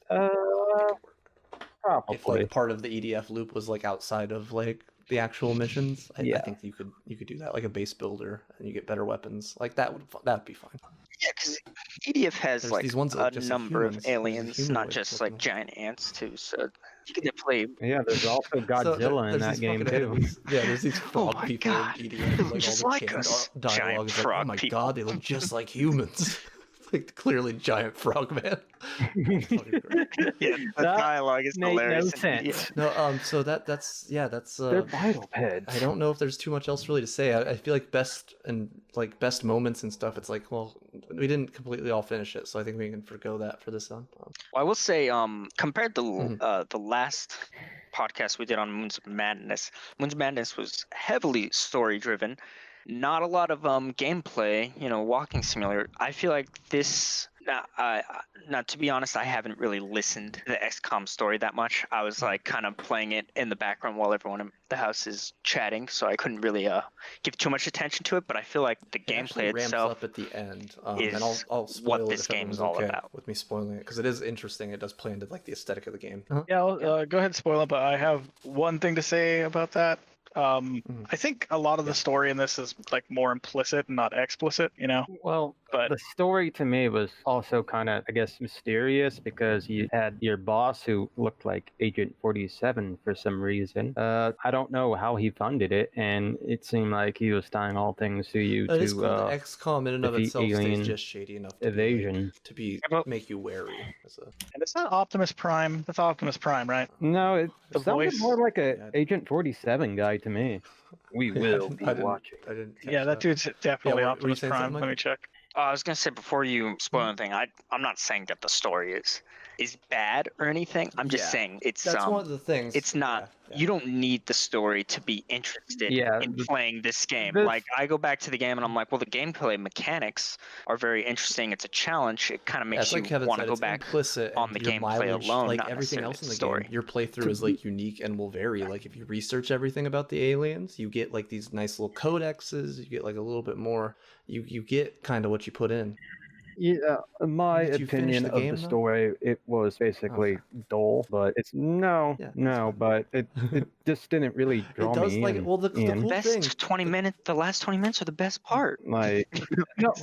Probably. If like part of the EDF loop was like outside of like the actual missions, I think you could do that, like a base builder, and you get better weapons. Like that would be fine. Yeah, because EDF has There's like these ones that look a just number like of humans. There's a aliens, human not way just of like looking giant ants too. So you can definitely. Yeah, there's also Godzilla in that game too. Yeah, there's these frog my people God. in EDF, like Just all the like us. dialogue Giant is like, frog oh my people. god, they look just like humans. Like clearly giant frog man. Yeah, the dialogue is made hilarious. no sense. No, so that's They're vital heads. I don't know if there's too much else really to say. I feel like best moments and stuff. It's like, well, we didn't completely all finish it, so I think we can forgo that for this one. Well, I will say, compared to the last podcast we did on Moons of Madness was heavily story driven. Not a lot of gameplay, walking simulator. I feel like this. Now, to be honest, I haven't really listened to the XCOM story that much. I was like kind of playing it in the background while everyone in the house is chatting, so I couldn't really give too much attention to it. But I feel like the gameplay ramps itself up at the end, is and I'll spoil what it this if game is everyone's all okay about. with me spoiling it, because it is interesting. It does play into like the aesthetic of the game. Yeah, I'll, go ahead and spoil it, but I have one thing to say about that. I think a lot of the story in this is like more implicit and not explicit, Well, but the story to me was also kind of, I guess, mysterious, because you had your boss who looked like Agent 47 for some reason. I don't know how he funded it, and it seemed like he was tying all things to you It is to cool. The XCOM in and of defeat itself alien stays just shady enough to evasion. make you wary. And it's not Optimus Prime. That's Optimus Prime, right? No, it The sounded voice? more like a Agent 47 guy to me. We will be watching. I didn't catch Yeah, that dude's definitely were you Optimus saying Prime. something, Let me check. I was gonna say, before you spoil anything, I'm not saying that the story is bad or anything. I'm just saying it's That's one of the things. It's not. You don't need the story to be interested in playing this game. Like, I go back to the game and I'm like, well, the gameplay mechanics are very interesting. It's a challenge. It kind of makes you want to go back on the gameplay alone. Like not everything necessarily else in the story. game, your playthrough is like unique and will vary. Like if you research everything about the aliens, you get like these nice little codexes. You get like a little bit more. You get kind of what you put in. Yeah, in my Did you finish opinion the of game, the though? story, it was basically dull, but it's but it just didn't really draw It does me like in. well the cool thing. The last 20 minutes are the best part. Like, no,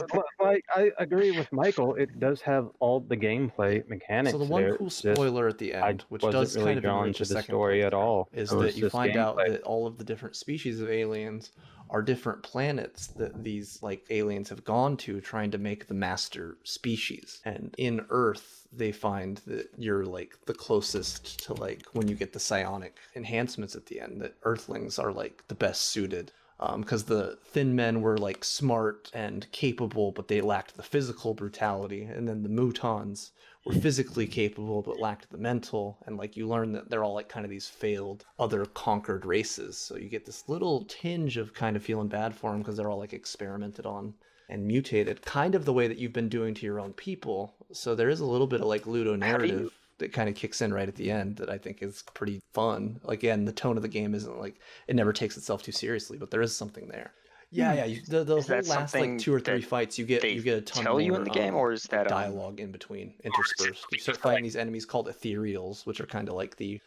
like I agree with Michael. It does have all the gameplay mechanics. So the one there. cool It's just spoiler at the end, which wasn't does really kind of drawn enrich to the the second story at all, is It was that you just find out gameplay. that all of the different species of aliens are different planets that these like aliens have gone to trying to make the master species. And in Earth, they find that you're like the closest to like when you get the psionic enhancements at the end, that Earthlings are like the best suited because the thin men were like smart and capable, but they lacked the physical brutality, and then the Moutons were physically capable but lacked the mental, and like you learn that they're all like kind of these failed other conquered races, so you get this little tinge of kind of feeling bad for them because they're all like experimented on and mutated, kind of the way that you've been doing to your own people. So there is a little bit of like ludo narrative that kind of kicks in right at the end that I think is pretty fun. Like, again, the tone of the game isn't like, it never takes itself too seriously, but there is something there. Yeah, the whole last like 2 or 3 fights, you get a ton tell more you in the game, or is that dialogue in between interspersed. You start fighting these enemies called ethereals, which are kind of like the,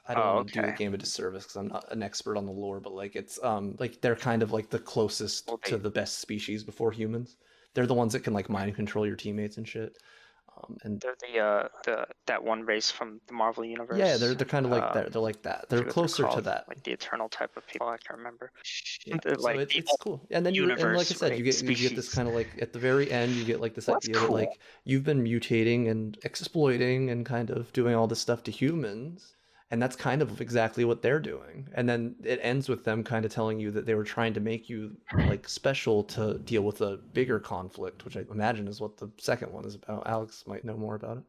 I don't want to do the game a disservice because I'm not an expert on the lore, but like it's like they're kind of like the closest to the best species before humans. They're the ones that can like mind control your teammates and shit. And they're that one race from the Marvel universe. Yeah, they're kind of like that. They're like that. They're closer to that. Like the eternal type of people. I can't remember. Yeah, like so it's cool. And then and like I said, you get this kind of like at the very end, you get like this idea that like you've been mutating and exploiting and kind of doing all this stuff to humans. And that's kind of exactly what they're doing. And then it ends with them kind of telling you that they were trying to make you like special to deal with a bigger conflict, which I imagine is what the second one is about. Alex might know more about it.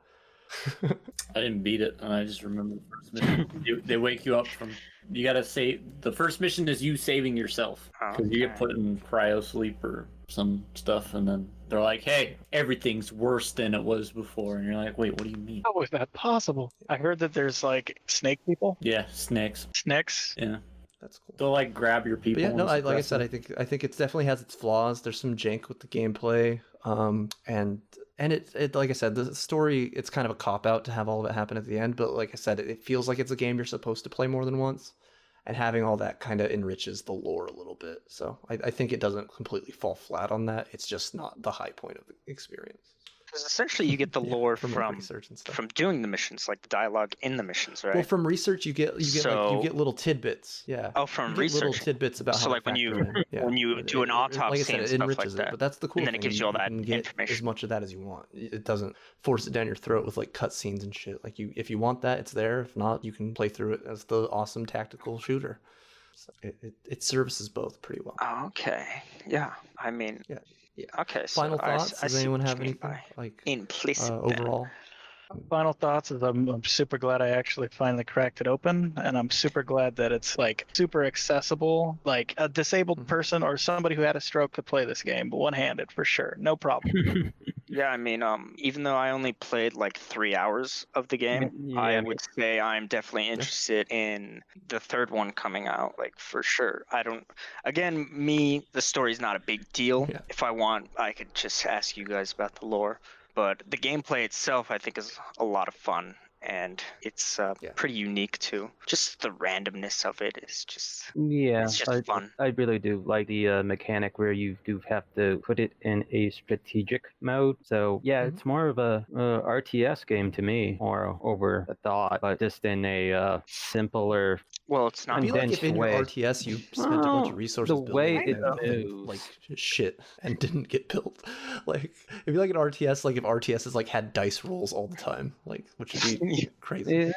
I didn't beat it, and I just remember the first mission. They wake you up from. You gotta save. The first mission is you saving yourself because you get put in cryo sleep or some stuff, and then they're like, "Hey, everything's worse than it was before," and you're like, "Wait, what do you mean? How is that possible?" I heard that there's like snake people. Yeah, snakes. Snakes. Yeah. That's cool. They'll like grab your people. But yeah, no, like I said, I think it definitely has its flaws. There's some jank with the gameplay, and it like I said, the story, it's kind of a cop out to have all of it happen at the end. But like I said, it feels like it's a game you're supposed to play more than once, and having all that kind of enriches the lore a little bit. So I think it doesn't completely fall flat on that. It's just not the high point of the experience. Because essentially you get the lore from research and stuff. From doing the missions, like the dialogue in the missions, right? Well, from research you get little tidbits. Yeah. Oh, from research. Little tidbits about so how. like when you do an autopsy, like I said, and it stuff enriches like that. it. But that's the cool and thing. then it gives you all that can get information. as much of that as you want. It doesn't force it down your throat with like cutscenes and shit. Like if you want that, it's there. If not, you can play through it as the awesome tactical shooter. So it services both pretty well. Okay. Yeah. I mean. Yeah. Okay. So Final thoughts? Does anyone have anything like implicit overall? Final thoughts is I'm super glad I actually finally cracked it open, and I'm super glad that it's like super accessible. Like a disabled person or somebody who had a stroke could play this game, but one-handed for sure, no problem. Yeah, I mean, even though I only played like 3 hours of the game, I would say I'm definitely interested in the third one coming out, like for sure. The story's not a big deal. Yeah. If I want, I could just ask you guys about the lore. But the gameplay itself, I think, is a lot of fun. And it's pretty unique too. Just the randomness of it is just it's just fun. I really do like the mechanic where you do have to put it in a strategic mode. So it's more of a RTS game to me, or over a thought, but just in a simpler. Well, it's not. I feel like if in your RTS you spent a bunch of resources building it like shit and didn't get built. Like if you like an RTS, like if RTS is like had dice rolls all the time, like which would be crazy.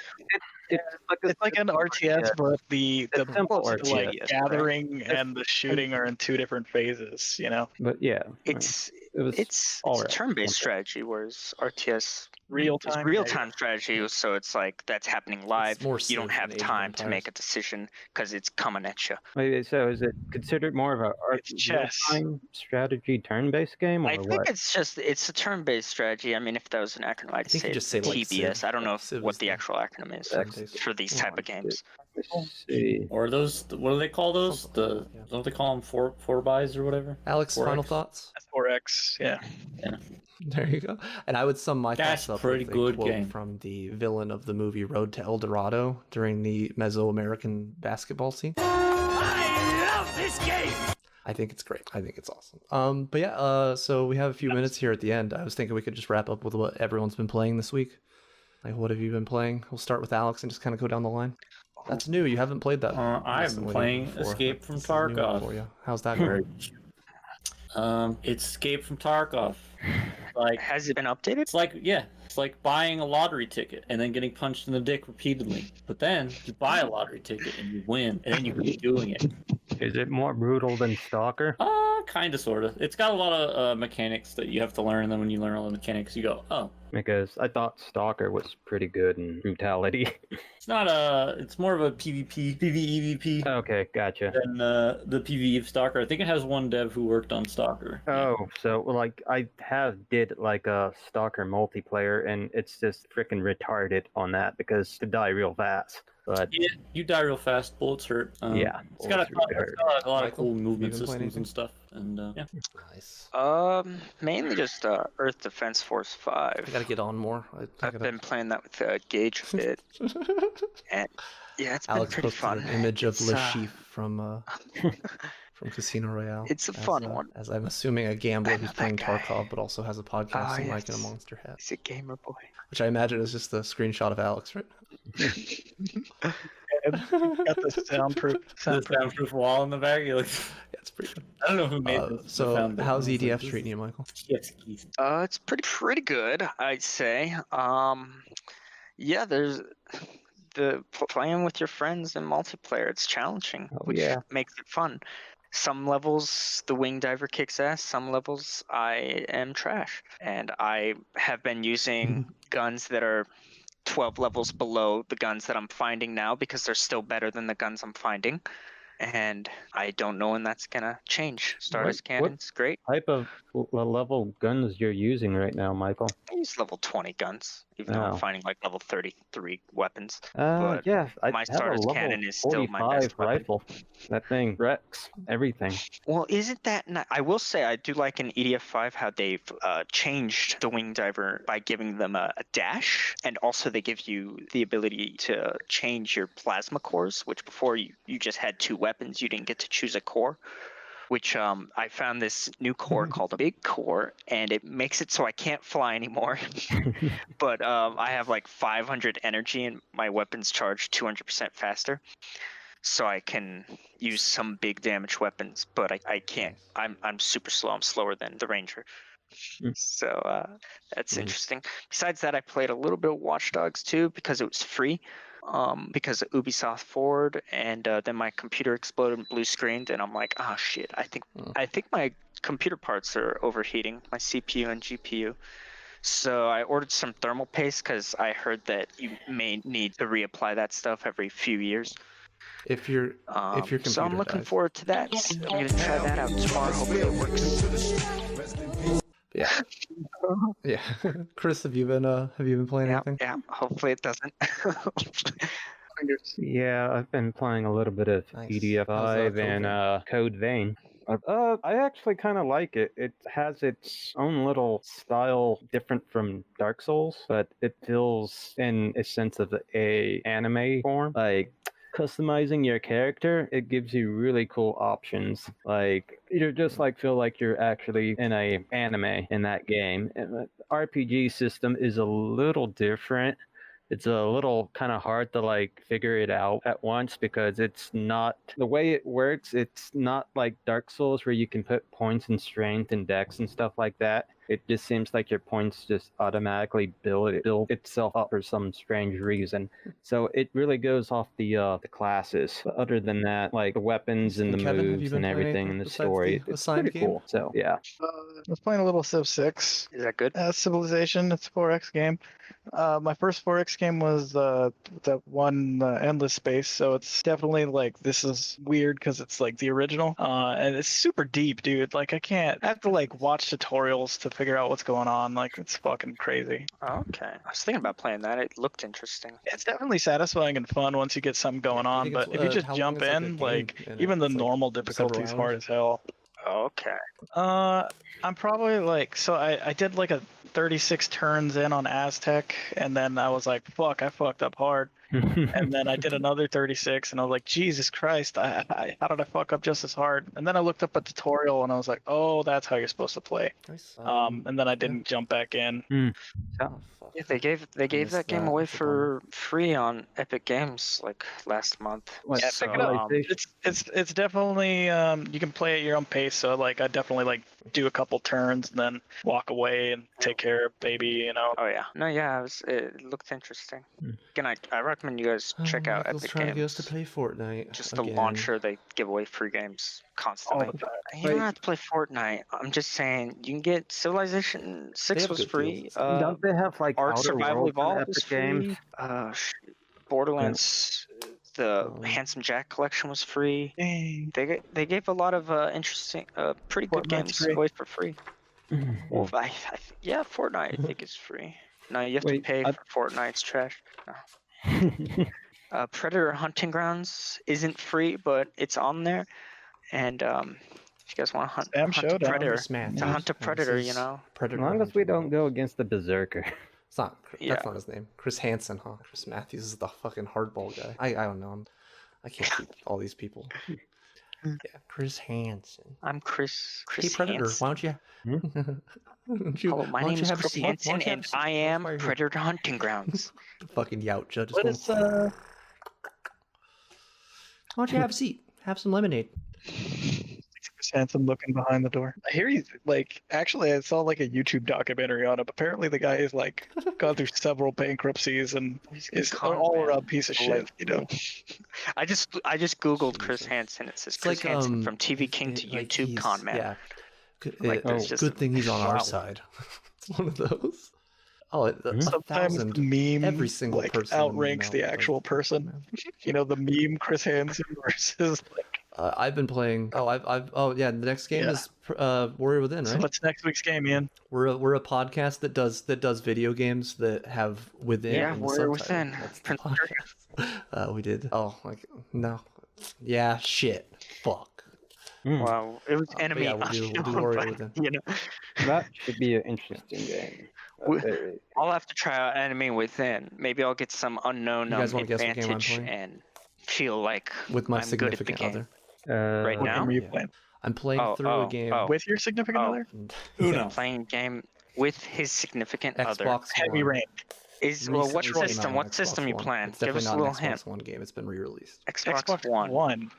It's like an RTS, but the simple RTS, like gathering and the shooting are in 2 different phases. You know. But yeah, it's a turn-based strategy, whereas RTS real-time strategy. So it's like that's happening live. You don't have time to make a decision because it's coming at you. Wait, so is it considered more of a real-time strategy turn-based game? Or I think it's a turn-based strategy. I mean, if that was an acronym, I'd say TBS. I don't know what the actual acronym is for these type of games. Or those, what do they call those? Don't they call them 4x or whatever? Alex, 4X. Final thoughts? 4X, yeah. There you go. And I would sum my thoughts up with a quote game from the villain of the movie Road to El Dorado during the Mesoamerican basketball scene. I love this game! I think it's great. I think it's awesome. But yeah, so we have a few minutes here at the end. I was thinking we could just wrap up with what everyone's been playing this week. Like, what have you been playing? We'll start with Alex and just kind of go down the line. That's new. You haven't played that. I've been playing Escape from Tarkov. How's that going? It's Escape from Tarkov. Like, has it been updated? It's like buying a lottery ticket and then getting punched in the dick repeatedly. But then you buy a lottery ticket and you win, and then you keep doing it. Is it more brutal than Stalker? Kind of, sort of. It's got a lot of mechanics that you have to learn, and then when you learn all the mechanics, you go, oh. Because I thought Stalker was pretty good in brutality. It's not it's more of a PvP, PvEVP. Okay, gotcha. Than the PvE of Stalker. I think it has one dev who worked on Stalker. Oh, so like I did like a Stalker multiplayer, and it's just freaking retarded on that because to die real fast. But yeah, you die real fast. Bullets hurt. Yeah, it's got a lot of cool movement systems and stuff. And yeah, nice. Mainly just Earth Defense Force 5. I gotta get on more. I've been playing that with Gage a bit, and yeah, it's Alex been pretty posted fun. an image of Lashif from Casino Royale. It's a fun one. As I'm assuming a gambler who's playing Tarkov, but also has a podcast and mic and a monster hat. He's a gamer boy. Which I imagine is just a screenshot of Alex, right? Got the soundproof wall in the back. You're like, yeah, it's pretty good. I don't know who made this. So how's EDF treating you, Michael? Yes, it's pretty good, I'd say. Yeah, there's the playing with your friends in multiplayer. It's challenging, which makes it fun. Some levels the wing diver kicks ass. Some levels I am trash, and I have been using guns that are 12 levels below the guns that I'm finding now because they're still better than the guns I'm finding. And I don't know when that's gonna change. Stardust Cannon's great. What type of level guns you're using right now, Michael? I use level 20 guns, even though I'm finding like level 33 weapons. Yeah, my Stardust Cannon is still my best rifle. That thing wrecks everything. Well, isn't that I will say I do like in EDF 5 how they've changed the wing diver by giving them a dash, and also they give you the ability to change your plasma cores, which before you just had 2 weapons, you didn't get to choose a core. Which I found this new core called a big core, and it makes it so I can't fly anymore. But I have like 500 energy, and my weapons charge 200% faster. So I can use some big damage weapons, but I can't. I'm super slow. I'm slower than the Ranger. So that's interesting. Besides that, I played a little bit of Watch Dogs 2 because it was free. Because of Ubisoft Forward, and then my computer exploded and blue screened, and I'm like, oh shit, I think my computer parts are overheating, my CPU and GPU. So I ordered some thermal paste because I heard that you may need to reapply that stuff every few years. If your computer so I'm looking dies. forward to that. I'm gonna try that out tomorrow. Hopefully it works. Yeah. Yeah. Chris, have you been playing anything? Yeah. Hopefully it doesn't. Yeah, I've been playing a little bit of EDF 5 and Code Vein. I actually kind of like it. It has its own little style, different from Dark Souls, but it feels in a sense of a anime form. Like customizing your character, it gives you really cool options. Like you just like feel like you're actually in a anime in that game. And the RPG system is a little different. It's a little kind of hard to like figure it out at once because it's not the way it works. It's not like Dark Souls where you can put points in strength and dex and stuff like that. It just seems like your points just automatically build itself up for some strange reason. So it really goes off the classes. But other than that, like the weapons and the Kevin, moves and everything in the story, it's pretty cool. So yeah. I was playing a little Civ 6. Is that good? Civilization, it's a 4X game. My first 4X game was that one Endless Space, so it's definitely like, this is weird because it's like the original. And it's super deep, dude. Like I have to like watch tutorials to figure out what's going on. Like it's fucking crazy. Okay. I was thinking about playing that. It looked interesting. It's definitely satisfying and fun once you get something going on, but if you just jump in, like even the normal difficulty is hard as hell. Okay. I'm probably like, so I did like a 36 turns in on Aztec, and then I was like, fuck, I fucked up hard. And then I did another 36, and I was like, Jesus Christ, how did I fuck up just as hard? And then I looked up a tutorial, and I was like, oh, that's how you're supposed to play. Nice. And then I didn't jump back in. Yeah, they gave that game away for free on Epic Games like last month. Yeah, pick it up. It's definitely you can play at your own pace. So like I definitely like do a couple turns and then walk away and take care of baby. You know. Oh yeah. No, yeah. It looked interesting. Again, I recommend you guys check out Michael's Epic trying Games. to get us to play Fortnite. Just the again. launcher, they give away free games constantly. You don't have to play Fortnite. I'm just saying, you can get Civilization 6 was free. Don't they have like Ark Outer Survival Worlds on Evolved was Epic Games? free. Borderlands, the Handsome Jack collection was free. Dang. They gave a lot of interesting, pretty good Fortnite's games free. away for free. Well, yeah, Fortnite I think is free. No, you have to pay for Fortnite's trash. No. Predator Hunting Grounds isn't free, but it's on there. And if you guys want to hunt a predator, to hunt a predator, you know. As long as we don't go against the Berserker. It's not. That's not his name. Chris Hansen, huh? Chris Matthews is the fucking hardball guy. I don't know. I can't keep all these people. Yeah, Chris Hansen. I'm Chris Hey, Predator, Hansen. why don't you? Hello, my name is Chris Hansen, and I am Predator Hunting Grounds. Fucking Youch. What is Why don't you have a seat? Have some lemonade. Chris Hansen looking behind the door. I hear he's like, actually, I saw like a YouTube documentary on him. Apparently, the guy is like gone through several bankruptcies and is an all-around piece of shit. You know. I just googled Chris Hansen. It says Chris Hansen from TV King to YouTube con man. Yeah. Good, there's just good thing he's on our side. It's one of those. Oh, sometimes the meme every single like person outranks the actual person. You know, the meme Chris Hansen versus like. I've been playing. The next game is Warrior Within, right? So what's next week's game, Ian? We're a podcast that does video games that have Within. Yeah, in the Warrior subtitle. Within. That's the podcast. We did. Oh, like no. Yeah, shit. Fuck. Wow, it was enemy. Yeah, we'll do Warrior Within. You know, that should be an interesting game. I'll have to try out Enemy Within. Maybe I'll get some unknown You guys wanna guess what game I'm advantage playing? and feel like With my I'm good at the significant game. other. Right now? What are you playing? I'm playing through a game with your significant other. Uno. Playing a game with his significant other. Xbox Heavy One. rain. What Recently system? came out on What Xbox system you One. playing? It's Give definitely us a not an little hint. Xbox One game. It's been re-released. Xbox One.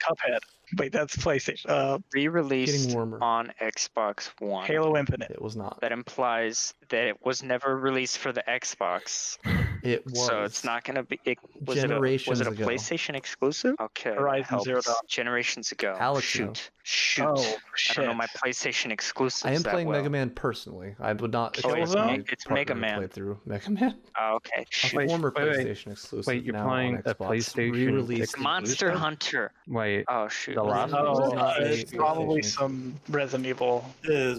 Cuphead. Wait, that's PlayStation. Re-released Getting warmer. on Xbox One. Halo Infinite. It was not. That implies that it was never released for the Xbox. It was. So it's not going to be. Was Generations it a ago. PlayStation exclusive? Okay. Horizon Zero Dawn. Generations ago. Alex, Shoot. Oh, I don't know shit. my PlayStation exclusives. I am that playing well. Mega Man personally. I would not. Oh, expect my it's partner Mega to Man. play through Mega Man. Oh, okay. A Shoot. former wait. PlayStation exclusive. Wait, you're now playing on a Xbox, PlayStation re-released. exclusive? Monster Hunter. Wait, Oh shoot. The last Oh, not a it's probably PlayStation. some Resident Evil.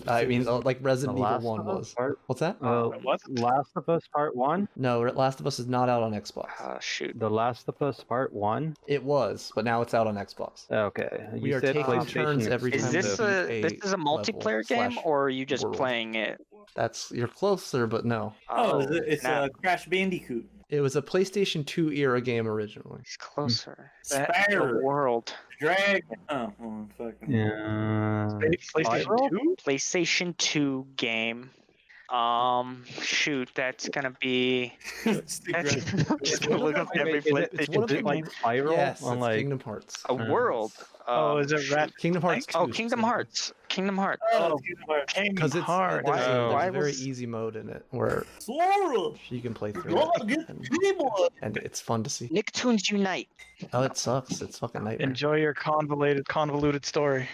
I mean, like The Resident Evil Last 1 of Us was. Part- What's that? What? Last of Us Part 1? No, Last of Us is not out on Xbox. Oh shoot. The Last of Us Part 1? It was, but now it's out on Xbox. Okay. We You are said taking PlayStation turns every Is time this to a beat this is a multiplayer game level or are you just world. playing it? That's you're closer, but no. It's now a Crash Bandicoot. It was a PlayStation 2 era game originally. it's closer. Spyro. The world. Dragon. Oh, fucking. Yeah. PlayStation 2? PlayStation 2 game. Shoot, that's gonna be. Just gonna look up every It's one PlayStation of 2 the like game. Spiral Yes, on it's like Kingdom Hearts. A world. Oh, is it Rat? Kingdom Hearts 2. Oh, Kingdom Hearts. Kingdom Hearts. Oh, Because Kingdom it's Hearts. there's, a, Why there's a very was- easy mode in it where Sora. you can play through Go it, get and, keyboard. and it's fun to see. Nicktoons Unite. Oh, it sucks. It's fucking nightmare. Enjoy your convoluted story.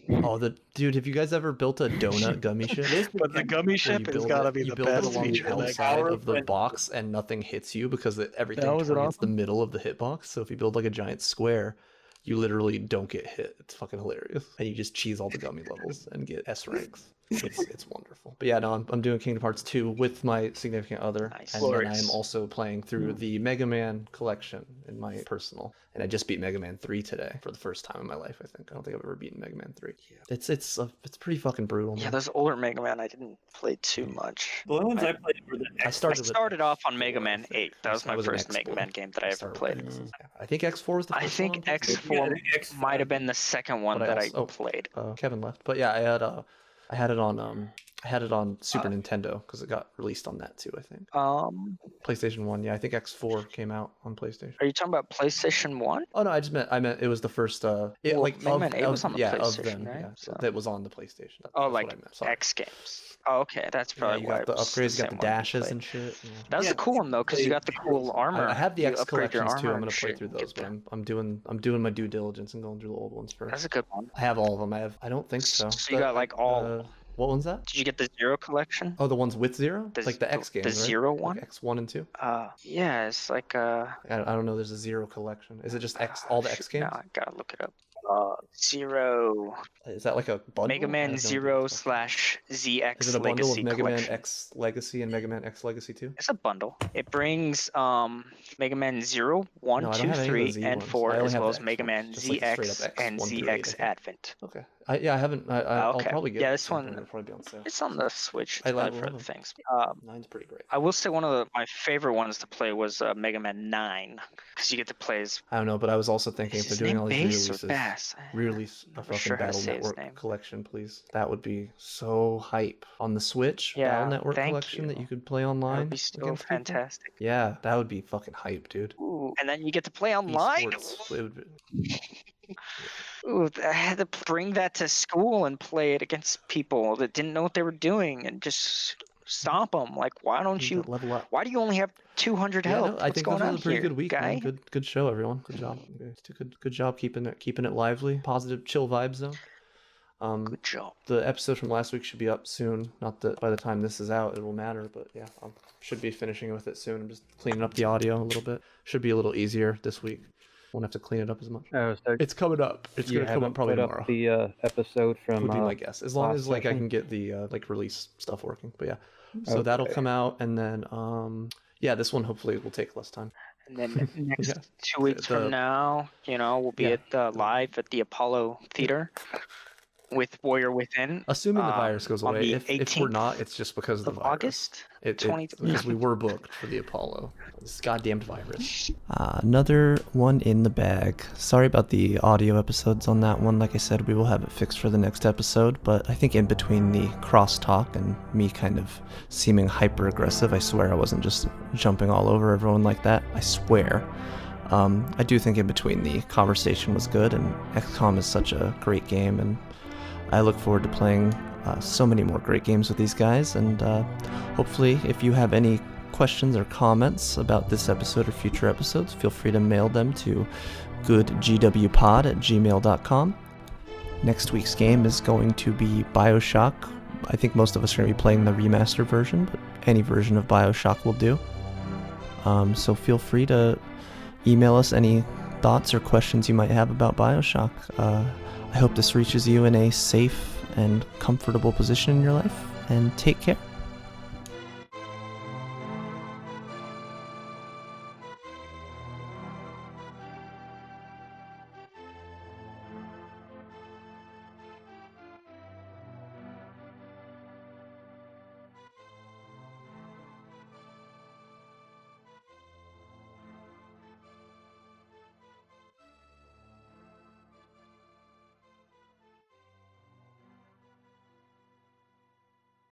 Oh, dude, have you guys ever built a donut gummy ship? But the gummy Where ship you has build got to it- be you the build it best along feature the in that outside game. of the box and nothing hits you because everything No, is it targets the awesome? middle of the hitbox. So if you build like a giant square, you literally don't get hit. It's fucking hilarious. And you just cheese all the gummy levels and get S ranks. It's wonderful. But yeah, no, I'm doing Kingdom Hearts 2 with my significant other. Nice. And then I Glorious. am also playing through the Mega Man collection in my personal. And I just beat Mega Man 3 today for the first time in my life, I think. I don't think I've ever beaten Mega Man 3. It's pretty fucking brutal, man. Yeah, those older Mega Man I didn't play too much. The only ones I played were the I X. started, I with started off on Mega Man 8. That was my an first X Mega boy. Man game that I ever started played. with X. I think X4 is the first I think one on PC. X4 X4. might have been the second one But that I also- played. Kevin left, but yeah, I had it on I had it on Super Nintendo because it got released on that too, I think. PlayStation 1, yeah. I think X4 came out on PlayStation. Are you talking about PlayStation 1? Oh no, I meant it was the first Mega Man 8 was on the PlayStation, right? Yeah, So. that was on the PlayStation. That's Oh, what like I meant. Sorry. X games. Oh, okay, that's probably you why got the it was upgrades, you got the same one we dashes played. and shit. Yeah. That was a cool one though, because you got the cool armor. I have the You X upgrade your collections too. armor I'm gonna and play shit, through get those, but the- I'm doing my due diligence and going through the old ones first. That's a good one. I have all of them. I don't think so. So you got like all. What one's that? Did you get the Zero collection? Oh, the ones with Zero? Like the X games, The right? Zero one? Like X1 and 2? Yeah, it's like I don't know. There's a Zero collection. Is it just all the X games? No, I gotta look it up. Zero. Is that like a bundle? Mega Man Zero / ZX Is it a bundle Legacy of Mega collection. Man X Legacy and Mega Man X Legacy 2? It's a bundle. It brings Mega Man 0, 1, No, I don't 2, have any of the 3, Z and ones. 4, I only as have well the as X Mega ones, Man just like the straight up ZX X, and 1 through 8, I ZX think. Advent. Okay. I haven't. I'll Okay. probably get Yeah, it. this at some one- point. It'll probably be on sale. It's on the Switch. It's I probably love for them. the things. 9's pretty great. I will say one of my favorite ones to play was Mega Man 9, because you get to play as. I don't know, but I was also thinking Is if his they're doing name all these Bass or re-releases, Bass? re-release a Never fucking sure how to Battle say his Network name. collection, please. That would be so hype on the Switch. Yeah, Battle Network thank collection that you. you could play online. That would be so against people. fantastic. Yeah, that would be fucking hype, dude. Ooh, and then you get to play online. Esports, it would be- Ooh, I had to bring that to school and play it against people that didn't know what they were doing and just stomp them. Like, why don't you? level up. Why do you only have 200 Yeah, health? no, I What's think going this on was a pretty here, good week, guy? man. Good show, everyone. Good job. Good job keeping it lively, positive, chill vibe zone. Good job. The episode from last week should be up soon. Not that by the time this is out it will matter, but yeah, I should be finishing with it soon. I'm just cleaning up the audio a little bit. Should be a little easier this week. Won't have to clean it up as much. Oh, so It's coming up. It's you gonna come up haven't probably put up tomorrow. the episode from Would be my guess, as long last as like I session? can get the like release stuff working. But yeah, so that'll come out, and then yeah, this one hopefully will take less time. And then next Yeah. 2 weeks The- from now, we'll be Yeah. at live at the Apollo Theater with Warrior Within. Assuming the virus goes on away. the If we're 18th not, it's just because of the of virus. August, Because we were booked for the Apollo. This goddamned virus. Another one in the bag. Sorry about the audio episodes on that one. Like I said, we will have it fixed for the next episode. But I think in between the crosstalk and me kind of seeming hyper aggressive, I swear I wasn't just jumping all over everyone like that. I swear. I do think in between the conversation was good, and XCOM is such a great game, and I look forward to playing so many more great games with these guys, and hopefully if you have any questions or comments about this episode or future episodes, feel free to mail them to goodgwpod@gmail.com. Next week's game is going to be BioShock. I think most of us are going to be playing the remastered version, but any version of BioShock will do. So feel free to email us any thoughts or questions you might have about BioShock. I hope this reaches you in a safe and comfortable position in your life, and take care.